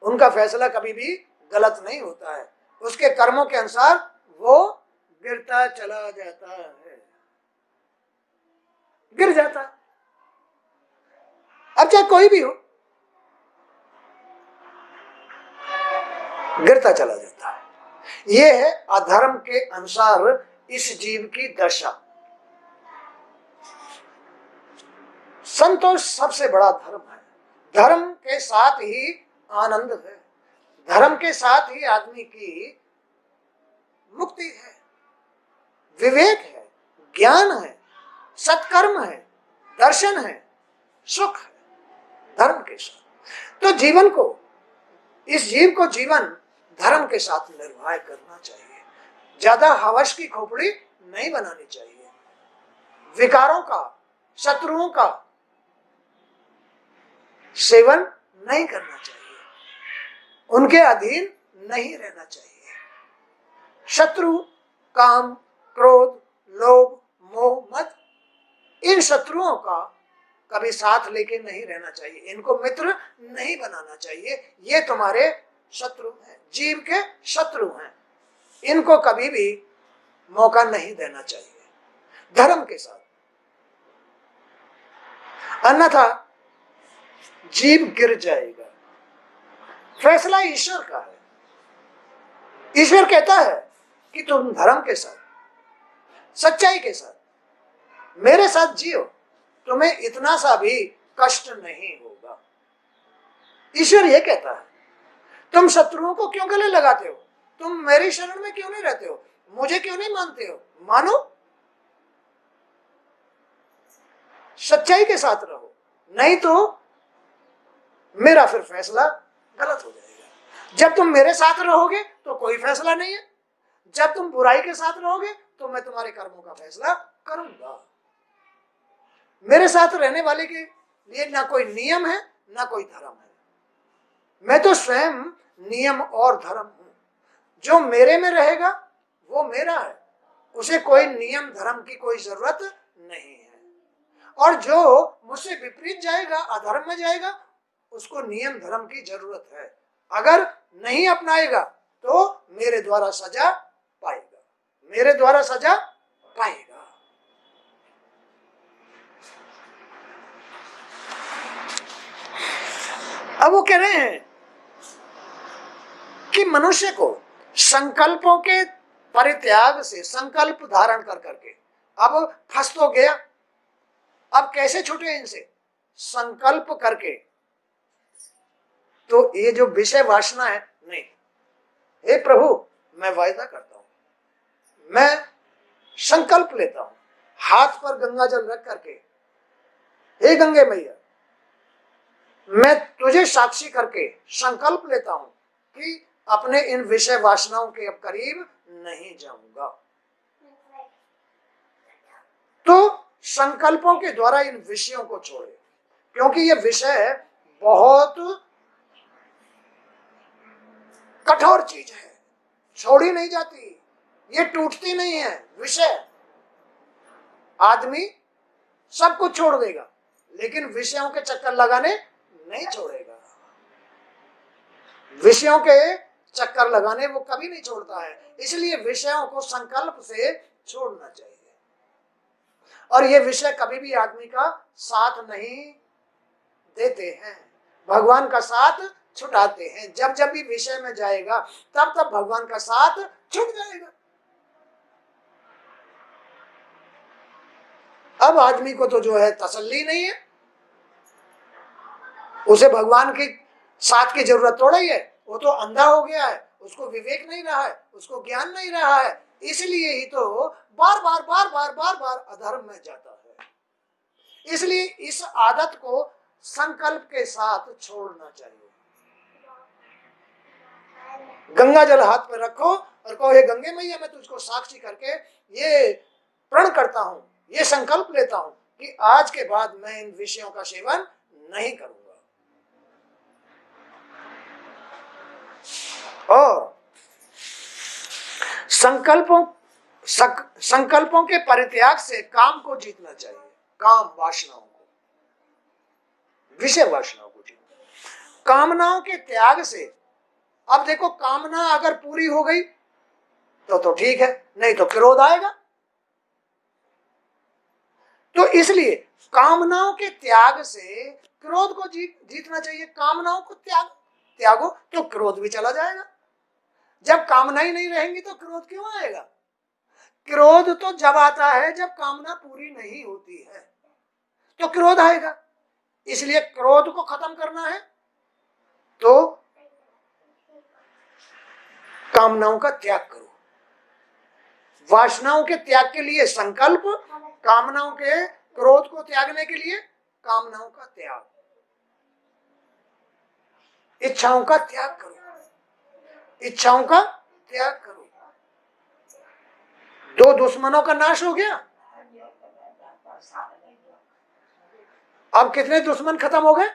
उनका फैसला कभी भी गलत नहीं होता है, उसके कर्मों के अनुसार वो गिरता चला जाता है, गिर जाता है। अब चाहे कोई भी हो, गिरता चला जाता है। यह है अधर्म के अनुसार इस जीव की दशा। संतोष सबसे बड़ा धर्म है। धर्म के साथ ही आनंद है, धर्म के साथ ही आदमी की मुक्ति है, विवेक है, ज्ञान है, सत्कर्म है, दर्शन है, सुख है, धर्म के साथ। तो जीवन को, इस जीव को जीवन धर्म के साथ निर्वाह करना चाहिए। ज्यादा हवस की खोपड़ी नहीं बनानी चाहिए, विकारों का, शत्रुओं का सेवन नहीं करना चाहिए, उनके अधीन नहीं रहना चाहिए। शत्रु काम, क्रोध, लोभ, मोह, मद, इन शत्रुओं का कभी साथ लेके नहीं रहना चाहिए, इनको मित्र नहीं बनाना चाहिए। ये तुम्हारे शत्रु हैं, जीव के शत्रु हैं, इनको कभी भी मौका नहीं देना चाहिए धर्म के साथ, अन्यथा जीव गिर जाएगा। फैसला ईश्वर का है। ईश्वर कहता है कि तुम धर्म के साथ, सच्चाई के साथ मेरे साथ जियो, तुम्हें इतना सा भी कष्ट नहीं होगा। ईश्वर यह कहता है। तुम शत्रुओं को क्यों गले लगाते हो? तुम मेरी शरण में क्यों नहीं रहते हो? मुझे क्यों नहीं मानते हो? मानो, सच्चाई के साथ रहो, नहीं तो मेरा फिर फैसला गलत हो जाएगा। जब तुम मेरे साथ रहोगे तो कोई फैसला नहीं है, जब तुम बुराई के साथ रहोगे तो मैं तुम्हारे कर्मों का फैसला करूंगा। मेरे साथ रहने वाले के लिए ना कोई नियम है ना कोई धर्म है, मैं तो स्वयं नियम और धर्म हूं। जो मेरे में रहेगा वो मेरा है, उसे कोई नियम धर्म की कोई जरूरत नहीं है, और जो मुझसे विपरीत जाएगा, अधर्म में जाएगा, उसको नियम धर्म की जरूरत है। अगर नहीं अपनाएगा तो मेरे द्वारा सजा पाएगा, मेरे द्वारा सजा पाएगा। अब वो कह रहे हैं कि मनुष्य को संकल्पों के परित्याग से, संकल्प धारण कर करके अब फंस तो गया, अब कैसे छूटे इनसे? संकल्प करके। तो ये जो विषय वासना है, नहीं, हे प्रभु मैं वायदा करता हूं, मैं संकल्प लेता हूं, हाथ पर गंगा जल रख करके, हे गंगे मैया, मैं तुझे साक्षी करके संकल्प लेता हूं कि अपने इन विषय वासनाओं के अब करीब नहीं जाऊंगा। तो संकल्पों के द्वारा इन विषयों को छोड़े, क्योंकि ये विषय बहुत कठोर चीज है, छोड़ी नहीं जाती, ये टूटती नहीं है। विषय, आदमी सब कुछ छोड़ देगा लेकिन विषयों के चक्कर लगाने नहीं छोड़ेगा। विषयों के चक्कर लगाने वो कभी नहीं छोड़ता है, इसलिए विषयों को संकल्प से छोड़ना चाहिए। और ये विषय कभी भी आदमी का साथ नहीं देते हैं, भगवान का साथ छुटाते हैं। जब जब भी विषय में जाएगा तब तब भगवान का साथ छूट जाएगा। अब आदमी को तो जो है तसल्ली नहीं है, उसे भगवान के साथ की जरूरत थोड़ा ही है, वो तो अंधा हो गया है, उसको विवेक नहीं रहा है, उसको ज्ञान नहीं रहा है, इसलिए ही तो बार बार बार बार बार बार अधर्म में जाता है। इसलिए इस आदत को संकल्प के साथ छोड़ना चाहिए। गंगा जल हाथ में रखो और कहो, हे गंगे मैया, मैं तुझको साक्षी करके ये प्रण करता हूं, ये संकल्प लेता हूं कि आज के बाद मैं इन विषयों का सेवन नहीं करूंगा। और संकल्पों के परित्याग से काम को जीतना चाहिए, काम वासनाओं को, विषय वासनाओं को जीतना। कामनाओं के त्याग से अब देखो, कामना अगर पूरी हो गई तो ठीक है, नहीं तो क्रोध आएगा। तो इसलिए कामनाओं के त्याग से क्रोध को जीतना चाहिए। कामनाओं को त्यागो तो क्रोध भी चला जाएगा। जब कामना ही नहीं रहेंगी तो क्रोध क्यों आएगा? क्रोध तो जब आता है जब कामना पूरी नहीं होती है, तो क्रोध आएगा। इसलिए क्रोध को खत्म करना है तो कामनाओं का त्याग करो। वासनाओं के त्याग के लिए संकल्प, कामनाओं के, क्रोध को त्यागने के लिए कामनाओं का त्याग, इच्छाओं का त्याग करो, इच्छाओं का त्याग करो। दो दुश्मनों का नाश हो गया। अब कितने दुश्मन खत्म हो गए?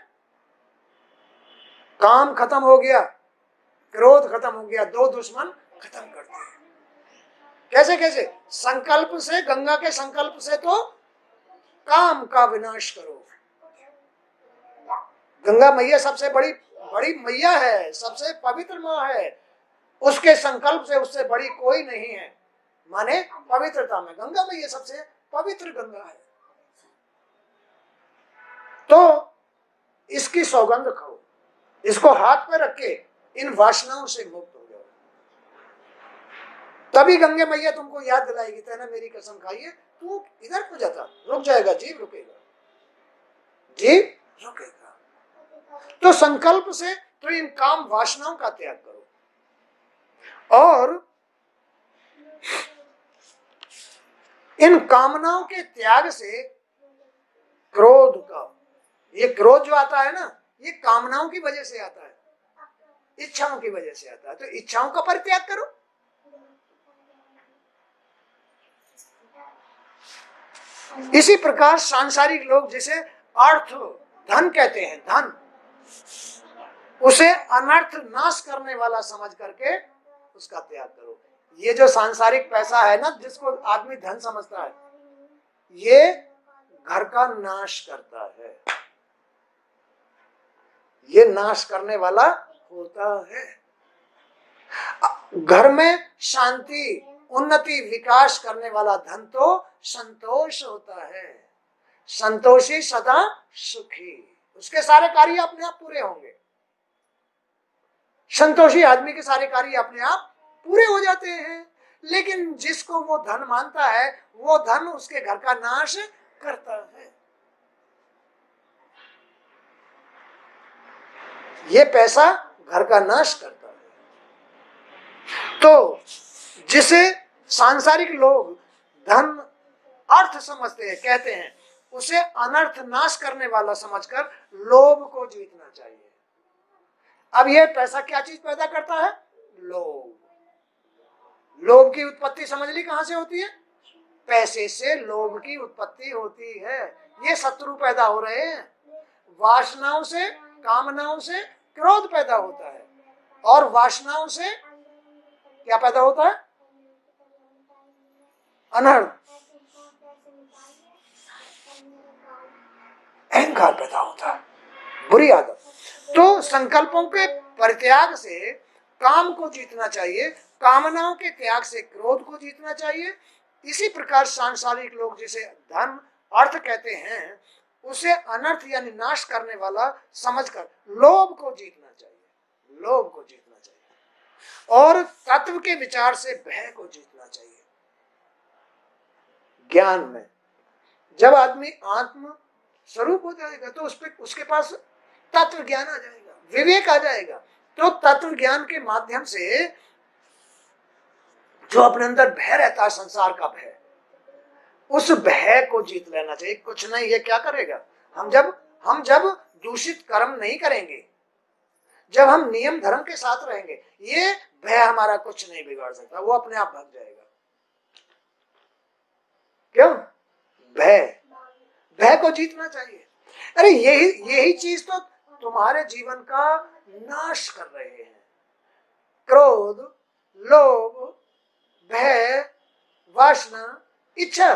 काम खत्म हो गया, क्रोध खत्म हो गया, दो दुश्मन खत्म करते हैं। कैसे कैसे? संकल्प से, गंगा के संकल्प से तो काम का विनाश करो। गंगा मैया सबसे बड़ी बड़ी मैया है, सबसे पवित्र माँ है। उसके संकल्प से उससे बड़ी कोई नहीं है। माने पवित्रता में गंगा मैया सबसे पवित्र गंगा है। तो इसकी सौगंध खाओ, इसको हाथ पे रख के इन वासनाओं से मुक्त हो जाओ। तभी गंगे मैया तुमको याद दिलाएगी, तेने मेरी कसम खाई है, तू इधर को जाता, रुक जाएगा, जीव रुकेगा, जीव रुकेगा। तो संकल्प से तो इन काम वासनाओं का त्याग करो और इन कामनाओं के त्याग से क्रोध का, ये क्रोध जो आता है ना, ये कामनाओं की वजह से आता है, इच्छाओं की वजह से आता है। तो इच्छाओं का परित्याग करो। इसी प्रकार सांसारिक लोग जिसे अर्थ, धन कहते हैं, धन, उसे अनर्थ नाश करने वाला समझ करके उसका त्याग करो। ये जो सांसारिक पैसा है ना, जिसको आदमी धन समझता है, ये घर का नाश करता है, ये नाश करने वाला होता है। घर में शांति, उन्नति, विकास करने वाला धन तो संतोष होता है। संतोषी सदा सुखी, उसके सारे कार्य अपने आप पूरे होंगे। संतोषी आदमी के सारे कार्य अपने आप पूरे हो जाते हैं। लेकिन जिसको वो धन मानता है, वो धन उसके घर का नाश करता है। ये पैसा घर का नाश करता है। तो जिसे सांसारिक लोग धन अर्थ समझते हैं, कहते हैं, उसे अनर्थ नाश करने वाला समझकर लोभ को जीतना चाहिए। अब यह पैसा क्या चीज पैदा करता है? लोभ। लोभ की उत्पत्ति समझ ली कहां से होती है? पैसे से लोभ की उत्पत्ति होती है। ये शत्रु पैदा हो रहे हैं। वासनाओं से, कामनाओं से क्रोध पैदा होता है और वासनाओं से क्या पैदा होता है? अनर्थ, अहंकार पैदा होता है, बुरी आदत। तो संकल्पों के परित्याग से काम को जीतना चाहिए, कामनाओं के त्याग से क्रोध को जीतना चाहिए। इसी प्रकार सांसारिक लोग जिसे धन, अर्थ कहते हैं, उसे अनर्थ यानी नाश करने वाला समझकर लोभ को जीतना चाहिए, लोभ को जीतना चाहिए और तत्व के विचार से भय को जीतना चाहिए। ज्ञान में जब आदमी आत्म स्वरूप हो जाएगा तो उसके पास तत्व ज्ञान आ जाएगा, विवेक आ जाएगा। तो तत्व ज्ञान के माध्यम से जो अपने अंदर भय रहता है, संसार का भय, उस भय को जीत लेना चाहिए। कुछ नहीं, ये क्या करेगा? हम जब दूषित कर्म नहीं करेंगे, जब हम नियम धर्म के साथ रहेंगे, ये भय हमारा कुछ नहीं बिगाड़ सकता, वो अपने आप भाग जाएगा। क्यों? भय को जीतना चाहिए। अरे यही चीज तो तुम्हारे जीवन का नाश कर रहे हैं। क्रोध, लोभ, भय, वासना, इच्छा,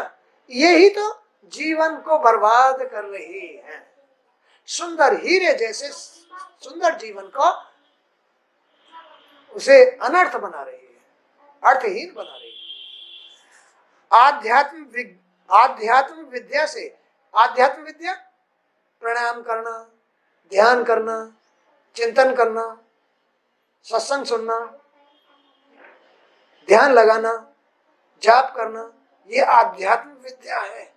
यही तो जीवन को बर्बाद कर रही है। सुंदर हीरे जैसे सुंदर जीवन को उसे अनर्थ बना रही है, अर्थहीन बना रही है। आध्यात्म विद्या से, आध्यात्म विद्या प्राणायाम करना, ध्यान करना, चिंतन करना, सत्संग सुनना, ध्यान लगाना, जाप करना, ये आध्यात्म विद्या है,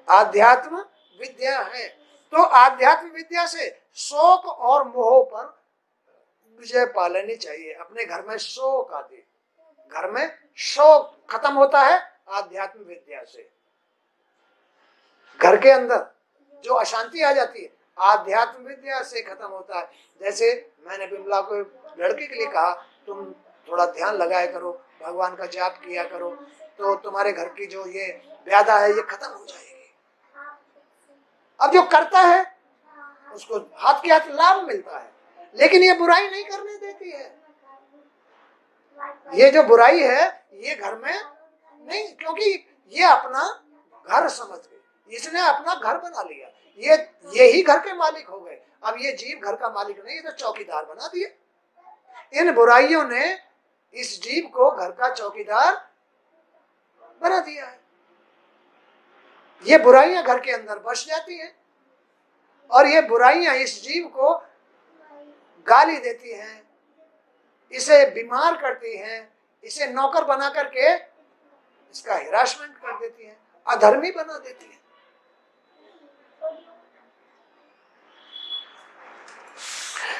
आध्यात्म विद्या है। तो आध्यात्म विद्या से शोक और मोह पर विजय पा लेनी चाहिए। अपने घर में शोक आदि, घर में शोक खत्म होता है आध्यात्म विद्या से। घर के अंदर जो अशांति आ जाती है आध्यात्म विद्या से खत्म होता है। जैसे मैंने बिमला को लड़के के लिए कहा, तुम थोड़ा ध्यान लगाया करो, भगवान का जाप किया करो, तो तुम्हारे घर की जो ये व्याधा है ये खत्म हो जाएगी। अब जो करता है उसको हाथ के हाथ लाभ मिलता है, लेकिन ये बुराई नहीं करने देती है। ये जो बुराई है ये घर में नहीं, क्योंकि ये अपना घर समझ गए, इसने अपना घर बना लिया, यही घर के मालिक हो गए। अब ये जीव घर का मालिक नहीं, ये तो चौकीदार बना दिए। इन बुराइयों ने इस जीव को घर का चौकीदार बना दिया है। ये बुराइयां घर के अंदर बस जाती हैं और ये बुराइयां इस जीव को गाली देती हैं, इसे बीमार करती हैं, इसे नौकर बना करके इसका हिरासमेंट कर देती हैं, अधर्मी बना देती हैं।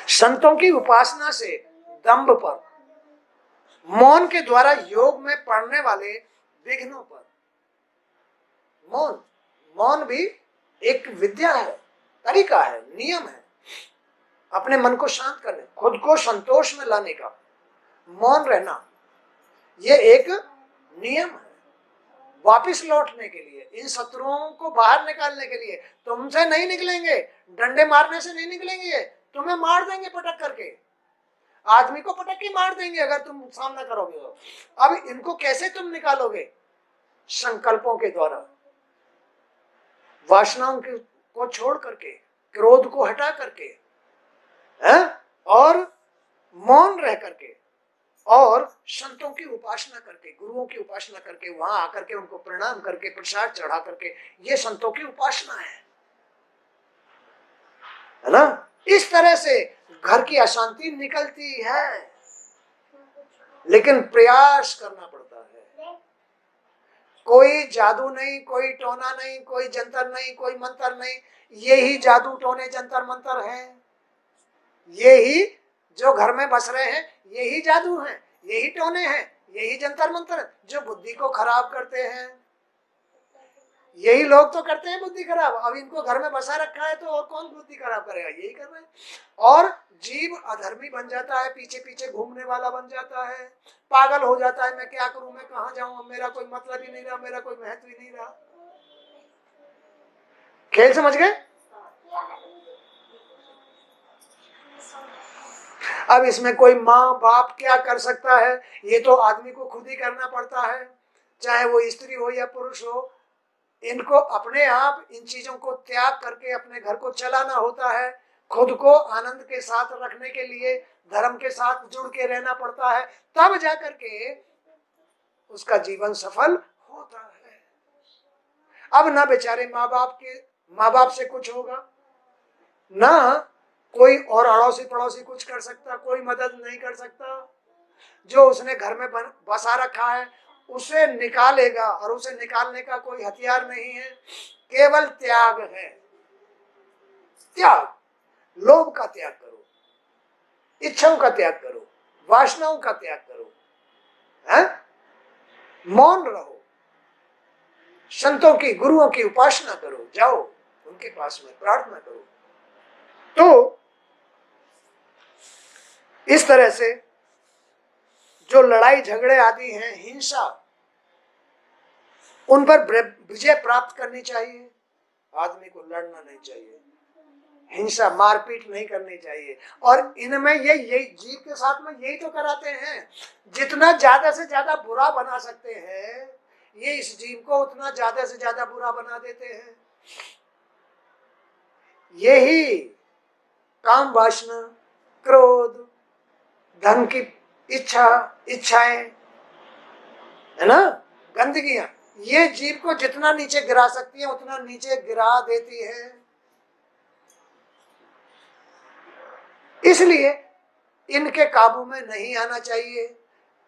संतों की उपासना से दंभ पर, मौन के द्वारा योग में पड़ने वाले विघ्नों पर, मौन भी एक विद्या है, तरीका है, नियम है अपने मन को शांत करने, खुद को संतोष में लाने का। मौन रहना ये एक नियम है वापिस लौटने के लिए, इन शत्रुओं को बाहर निकालने के लिए। तुमसे नहीं निकलेंगे, डंडे मारने से नहीं निकलेंगे, तुम्हें मार देंगे पटक करके, आदमी को पटक के मार देंगे अगर तुम सामना करोगे तो। अब इनको कैसे तुम निकालोगे? संकल्पों के द्वारा, वासनाओं को छोड़ करके, क्रोध को हटा करके, है? और मौन रह करके और संतों की उपासना करके, गुरुओं की उपासना करके, वहां आकर के उनको प्रणाम करके, प्रसाद चढ़ा करके, ये संतों की उपासना है ना? इस तरह से घर की अशांति निकलती है, लेकिन प्रयास करना पड़ता है। कोई जादू नहीं, कोई टोना नहीं, कोई जंतर नहीं, कोई मंत्र नहीं, यही जादू टोने जंतर मंत्र हैं। यही जो घर में बस रहे हैं यही जादू हैं, यही टोने हैं, यही जंतर मंत्र जो बुद्धि को खराब करते हैं। यही लोग तो करते हैं बुद्धि खराब। अब इनको घर में बसा रखा है तो और कौन बुद्धि खराब करेगा? यही कर रहे हैं। और जीव अधर्मी बन जाता है, पीछे पीछे घूमने वाला बन जाता है, पागल हो जाता है, मैं क्या करूं, मैं कहां जाऊं, मेरा कोई मतलब ही नहीं रहा, मेरा कोई महत्व ही नहीं रहा। खेल समझ गए? अब इसमें कोई माँ बाप क्या कर सकता है? ये तो आदमी को खुद ही करना पड़ता है, चाहे वो स्त्री हो या पुरुष हो। इनको अपने आप इन चीजों को त्याग करके अपने घर को चलाना होता है। खुद को आनंद के साथ रखने के लिए धर्म के साथ जुड़ के रहना पड़ता है, तब जाकर के उसका जीवन सफल होता है। अब ना बेचारे माँ बाप से कुछ होगा, ना कोई और अड़ोसी पड़ोसी कुछ कर सकता, कोई मदद नहीं कर सकता। जो उसने घर में बसा रखा है उसे निकालेगा, और उसे निकालने का कोई हथियार नहीं है, केवल त्याग है। त्याग, लोभ का त्याग करो, इच्छाओं का त्याग करो, वासनाओं का त्याग करो, है? मौन रहो, संतों की, गुरुओं की उपासना करो, जाओ उनके पास में प्रार्थना करो। तो इस तरह से जो लड़ाई झगड़े आदि हैं, हिंसा, उन पर विजय प्राप्त करनी चाहिए। आदमी को लड़ना नहीं चाहिए, हिंसा मारपीट नहीं करनी चाहिए। और इनमें यही जीव के साथ में यही तो कराते हैं। जितना ज्यादा से ज्यादा बुरा बना सकते हैं, ये इस जीव को उतना ज्यादा से ज्यादा बुरा बना देते हैं। यही काम वासना, क्रोध, धन की इच्छाएं, है ना, गंदगियां, ये जीव को जितना नीचे गिरा सकती है उतना नीचे गिरा देती है। इसलिए इनके काबू में नहीं आना चाहिए,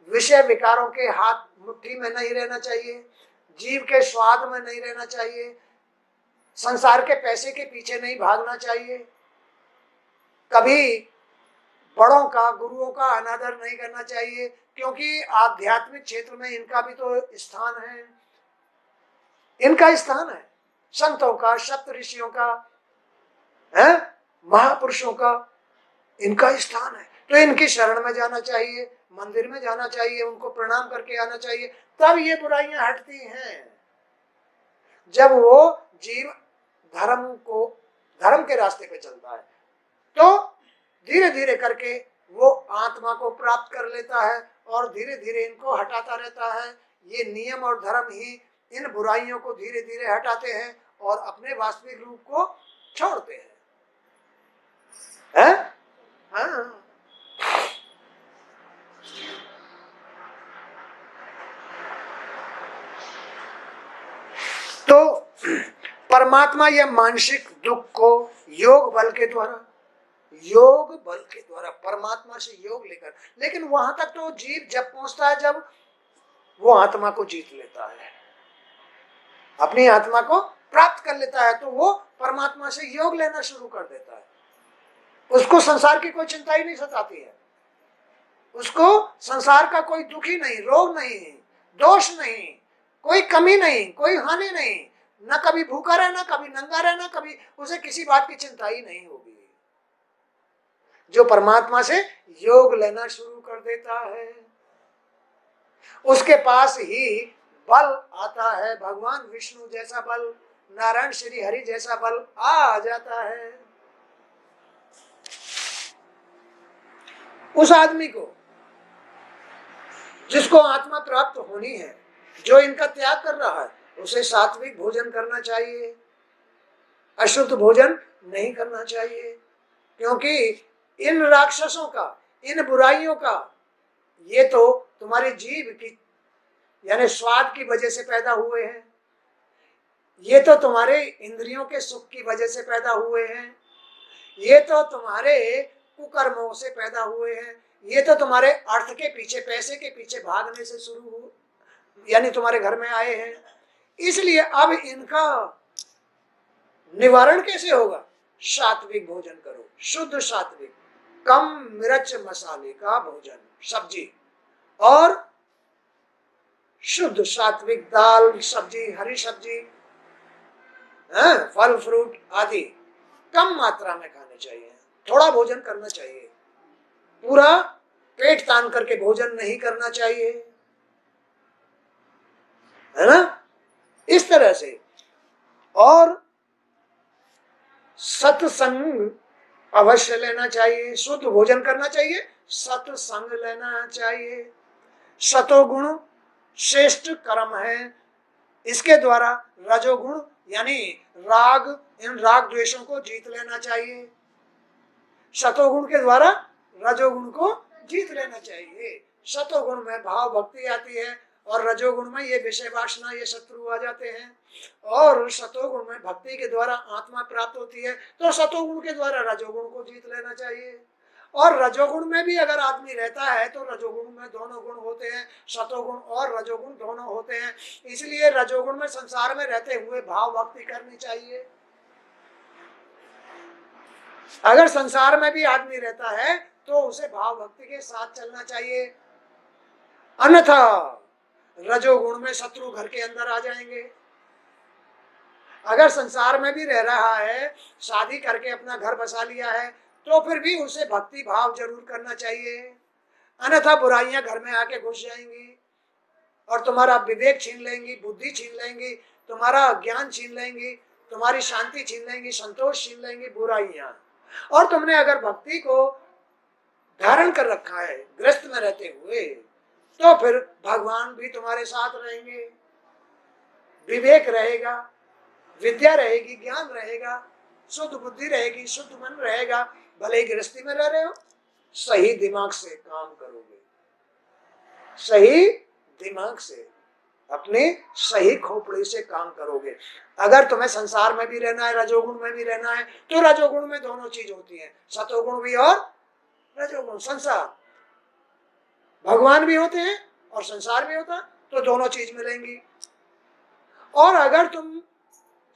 विषय विकारों के हाथ मुट्ठी में नहीं रहना चाहिए, जीव के स्वाद में नहीं रहना चाहिए, संसार के पैसे के पीछे नहीं भागना चाहिए, कभी बड़ों का, गुरुओं का अनादर नहीं करना चाहिए, क्योंकि आध्यात्मिक क्षेत्र में इनका भी तो स्थान है, इनका स्थान है, संतों का, सप्त ऋषियों का, है, महापुरुषों का इनका स्थान है। तो इनकी शरण में जाना चाहिए, मंदिर में जाना चाहिए, उनको प्रणाम करके आना चाहिए, तब ये बुराइयां हटती हैं। जब वो जीव धर्म के रास्ते पे चलता है तो धीरे धीरे करके वो आत्मा को प्राप्त कर लेता है और धीरे धीरे इनको हटाता रहता है। ये नियम और धर्म ही इन बुराइयों को धीरे धीरे हटाते हैं और अपने वास्तविक रूप को छोड़ते हैं, है? हाँ। तो परमात्मा या मानसिक दुख को योग बल के द्वारा परमात्मा से योग लेकर, लेकिन वहां तक तो जीव जब पहुंचता है जब वो आत्मा को जीत लेता है, अपनी आत्मा को प्राप्त कर लेता है, तो वो परमात्मा से योग लेना शुरू कर देता है। उसको संसार की कोई चिंता ही नहीं सताती है, उसको संसार का कोई दुख ही नहीं, रोग नहीं, दोष नहीं, कोई कमी नहीं, कोई हानि नहीं, न कभी भूखा रहना, कभी नंगा रहना, कभी उसे किसी बात की चिंता ही नहीं होगी। जो परमात्मा से योग लेना शुरू कर देता है उसके पास ही बल आता है, भगवान विष्णु जैसा बल, नारायण श्री हरि जैसा बल आ जाता है। उस आदमी को जिसको आत्मा प्राप्त होनी है, जो इनका त्याग कर रहा है, उसे सात्विक भोजन करना चाहिए, अशुद्ध भोजन नहीं करना चाहिए, क्योंकि इन राक्षसों का, इन बुराइयों का, ये तो तुम्हारी जीव की यानी स्वाद की वजह से पैदा हुए हैं, ये तो तुम्हारे इंद्रियों के सुख की वजह से पैदा हुए हैं, ये तो तुम्हारे कुकर्मों से पैदा हुए हैं, ये तो तुम्हारे अर्थ के पीछे, पैसे के पीछे भागने से शुरू हुए, यानी तुम्हारे घर में आए हैं। इसलिए अब इनका निवारण कैसे होगा? सात्विक भोजन करो, शुद्ध सात्विक, कम मिर्च मसाले का भोजन, सब्जी, और शुद्ध सात्विक दाल, सब्जी, हरी सब्जी, फल फ्रूट आदि कम मात्रा में खाने चाहिए, थोड़ा भोजन करना चाहिए, पूरा पेट तान करके भोजन नहीं करना चाहिए, है ना, इस तरह से। और सत्संग अवश्य लेना चाहिए, शुद्ध भोजन करना चाहिए, सत्संग लेना चाहिए। सतोगुण श्रेष्ठ कर्म है, इसके द्वारा रजोगुण यानी राग, इन राग द्वेषों को जीत लेना चाहिए, सतोगुण के द्वारा रजोगुण को जीत लेना चाहिए। सतोगुण में भाव भक्ति आती है और रजोगुण में ये विषय वासना, ये शत्रु आ जाते हैं, और सतोगुण में भक्ति के द्वारा आत्मा प्राप्त होती है, तो सतोगुण के द्वारा रजोगुण को जीत लेना चाहिए। और रजोगुण में भी अगर आदमी रहता है तो रजोगुण में दोनों गुण होते हैं, सतोगुण और रजोगुण दोनों होते हैं, इसलिए रजोगुण में संसार में रहते हुए भाव भक्ति करनी चाहिए। अगर संसार में भी आदमी रहता है तो उसे भाव भक्ति के साथ चलना चाहिए, अन्यथा रजोगुण में शत्रु घर के अंदर आ जाएंगे। अगर संसार में भी रह रहा है, शादी करके अपना घर बसा लिया है, तो फिर भी उसे भक्ति भाव जरूर करना चाहिए, अन्यथा बुराइयां घर में आके घुस जाएंगी और तुम्हारा विवेक छीन लेंगी, बुद्धि छीन लेंगी, तुम्हारा ज्ञान छीन लेंगी, तुम्हारी शांति छीन लेंगी, संतोष छीन लेंगी बुराइयां। और तुमने अगर भक्ति को धारण कर रखा है गृहस्थ में रहते हुए, तो फिर भगवान भी तुम्हारे साथ रहेंगे, विवेक रहेगा, विद्या रहेगी, ज्ञान रहेगा, शुद्ध बुद्धि रहेगी, शुद्ध मन रहेगा, भले ही गृहस्थी में रह रहे हो, सही दिमाग से काम करोगे, सही दिमाग से, अपने सही खोपड़ी से काम करोगे। अगर तुम्हें संसार में भी रहना है, रजोगुण में भी रहना है, तो रजोगुण में दोनों चीज होती है, सतोगुण भी और रजोगुण। संसार, भगवान भी होते हैं और संसार भी होता है, तो दोनों चीज मिलेंगी। और अगर तुम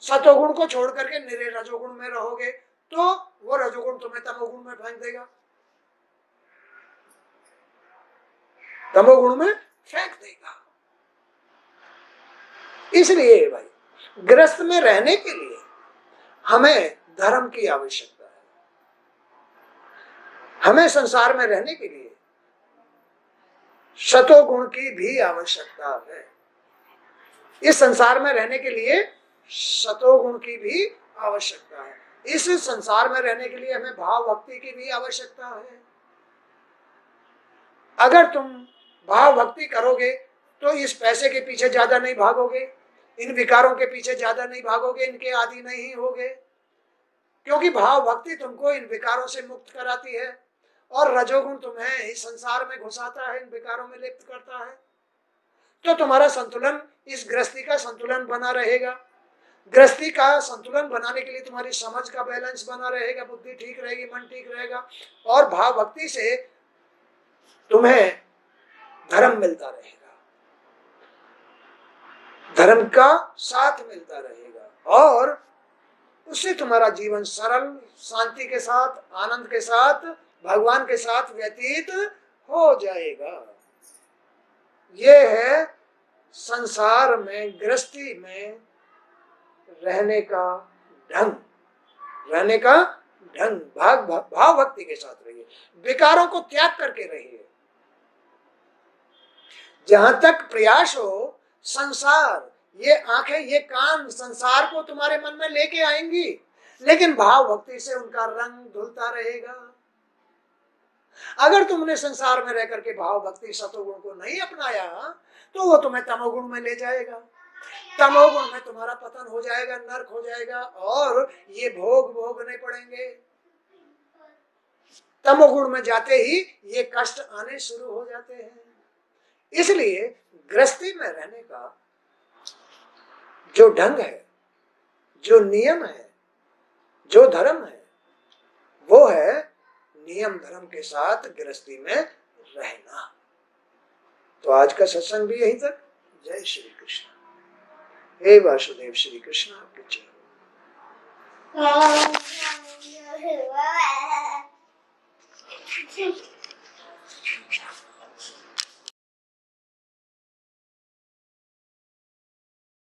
सतोगुण को छोड़ करके निरे रजोगुण में रहोगे, तो वो रजोगुण तुम्हें तमोगुण में फेंक देगा, तमोगुण में फेंक देगा। इसलिए भाई, गृहस्थ में रहने के लिए हमें धर्म की आवश्यकता है, हमें संसार में रहने के लिए सतोगुण की भी आवश्यकता है। इस संसार में रहने के लिए सतोगुण की भी आवश्यकता है। इस संसार में रहने के लिए हमें भाव भक्ति की भी आवश्यकता है। अगर तुम भाव भक्ति करोगे तो इस पैसे के पीछे ज्यादा नहीं भागोगे, इन विकारों के पीछे ज्यादा नहीं भागोगे, इनके आदि नहीं होगे, क्योंकि भाव भक्ति तुमको इन विकारों से मुक्त कराती है और रजोगुण तुम्हें इस संसार में घुसाता है, इन विकारों में लिप्त करता है। तो तुम्हारा संतुलन, इस गृहस्थी का संतुलन बना रहेगा। गृहस्थी का संतुलन बनाने के लिए तुम्हारी समझ का बैलेंस बना रहेगा, बुद्धि ठीक रहेगी, मन ठीक रहेगा, और भाव भक्ति से तुम्हें धर्म मिलता रहेगा, धर्म का साथ मिलता रहेगा, और उससे तुम्हारा जीवन सरल, शांति के साथ, आनंद के साथ, भगवान के साथ व्यतीत हो जाएगा। यह है संसार में, गृहस्थी में रहने का ढंग, रहने का ढंग। भाव भक्ति के साथ रहिए, विकारों को त्याग करके रहिए। जहां तक प्रयास हो, संसार, ये आंखें, ये कान संसार को तुम्हारे मन में लेके आएंगी, लेकिन भाव भक्ति से उनका रंग धुलता रहेगा। अगर तुमने संसार में रह करके भाव भक्ति सतोगुण को नहीं अपनाया, तो वो तुम्हें तमोगुण में ले जाएगा, तमोगुण में तुम्हारा पतन हो जाएगा, नरक हो जाएगा, और ये भोग भोगने पड़ेंगे। तमोगुण में जाते ही ये कष्ट आने शुरू हो जाते हैं। इसलिए गृहस्थी में रहने का जो ढंग है, जो नियम है, जो धर्म है, वो है नियम धर्म के साथ गृहस्थी में रहना। तो आज का सत्संग भी यहीं तक। जय श्री कृष्ण। हे वासुदेव श्री कृष्ण आपके चरण।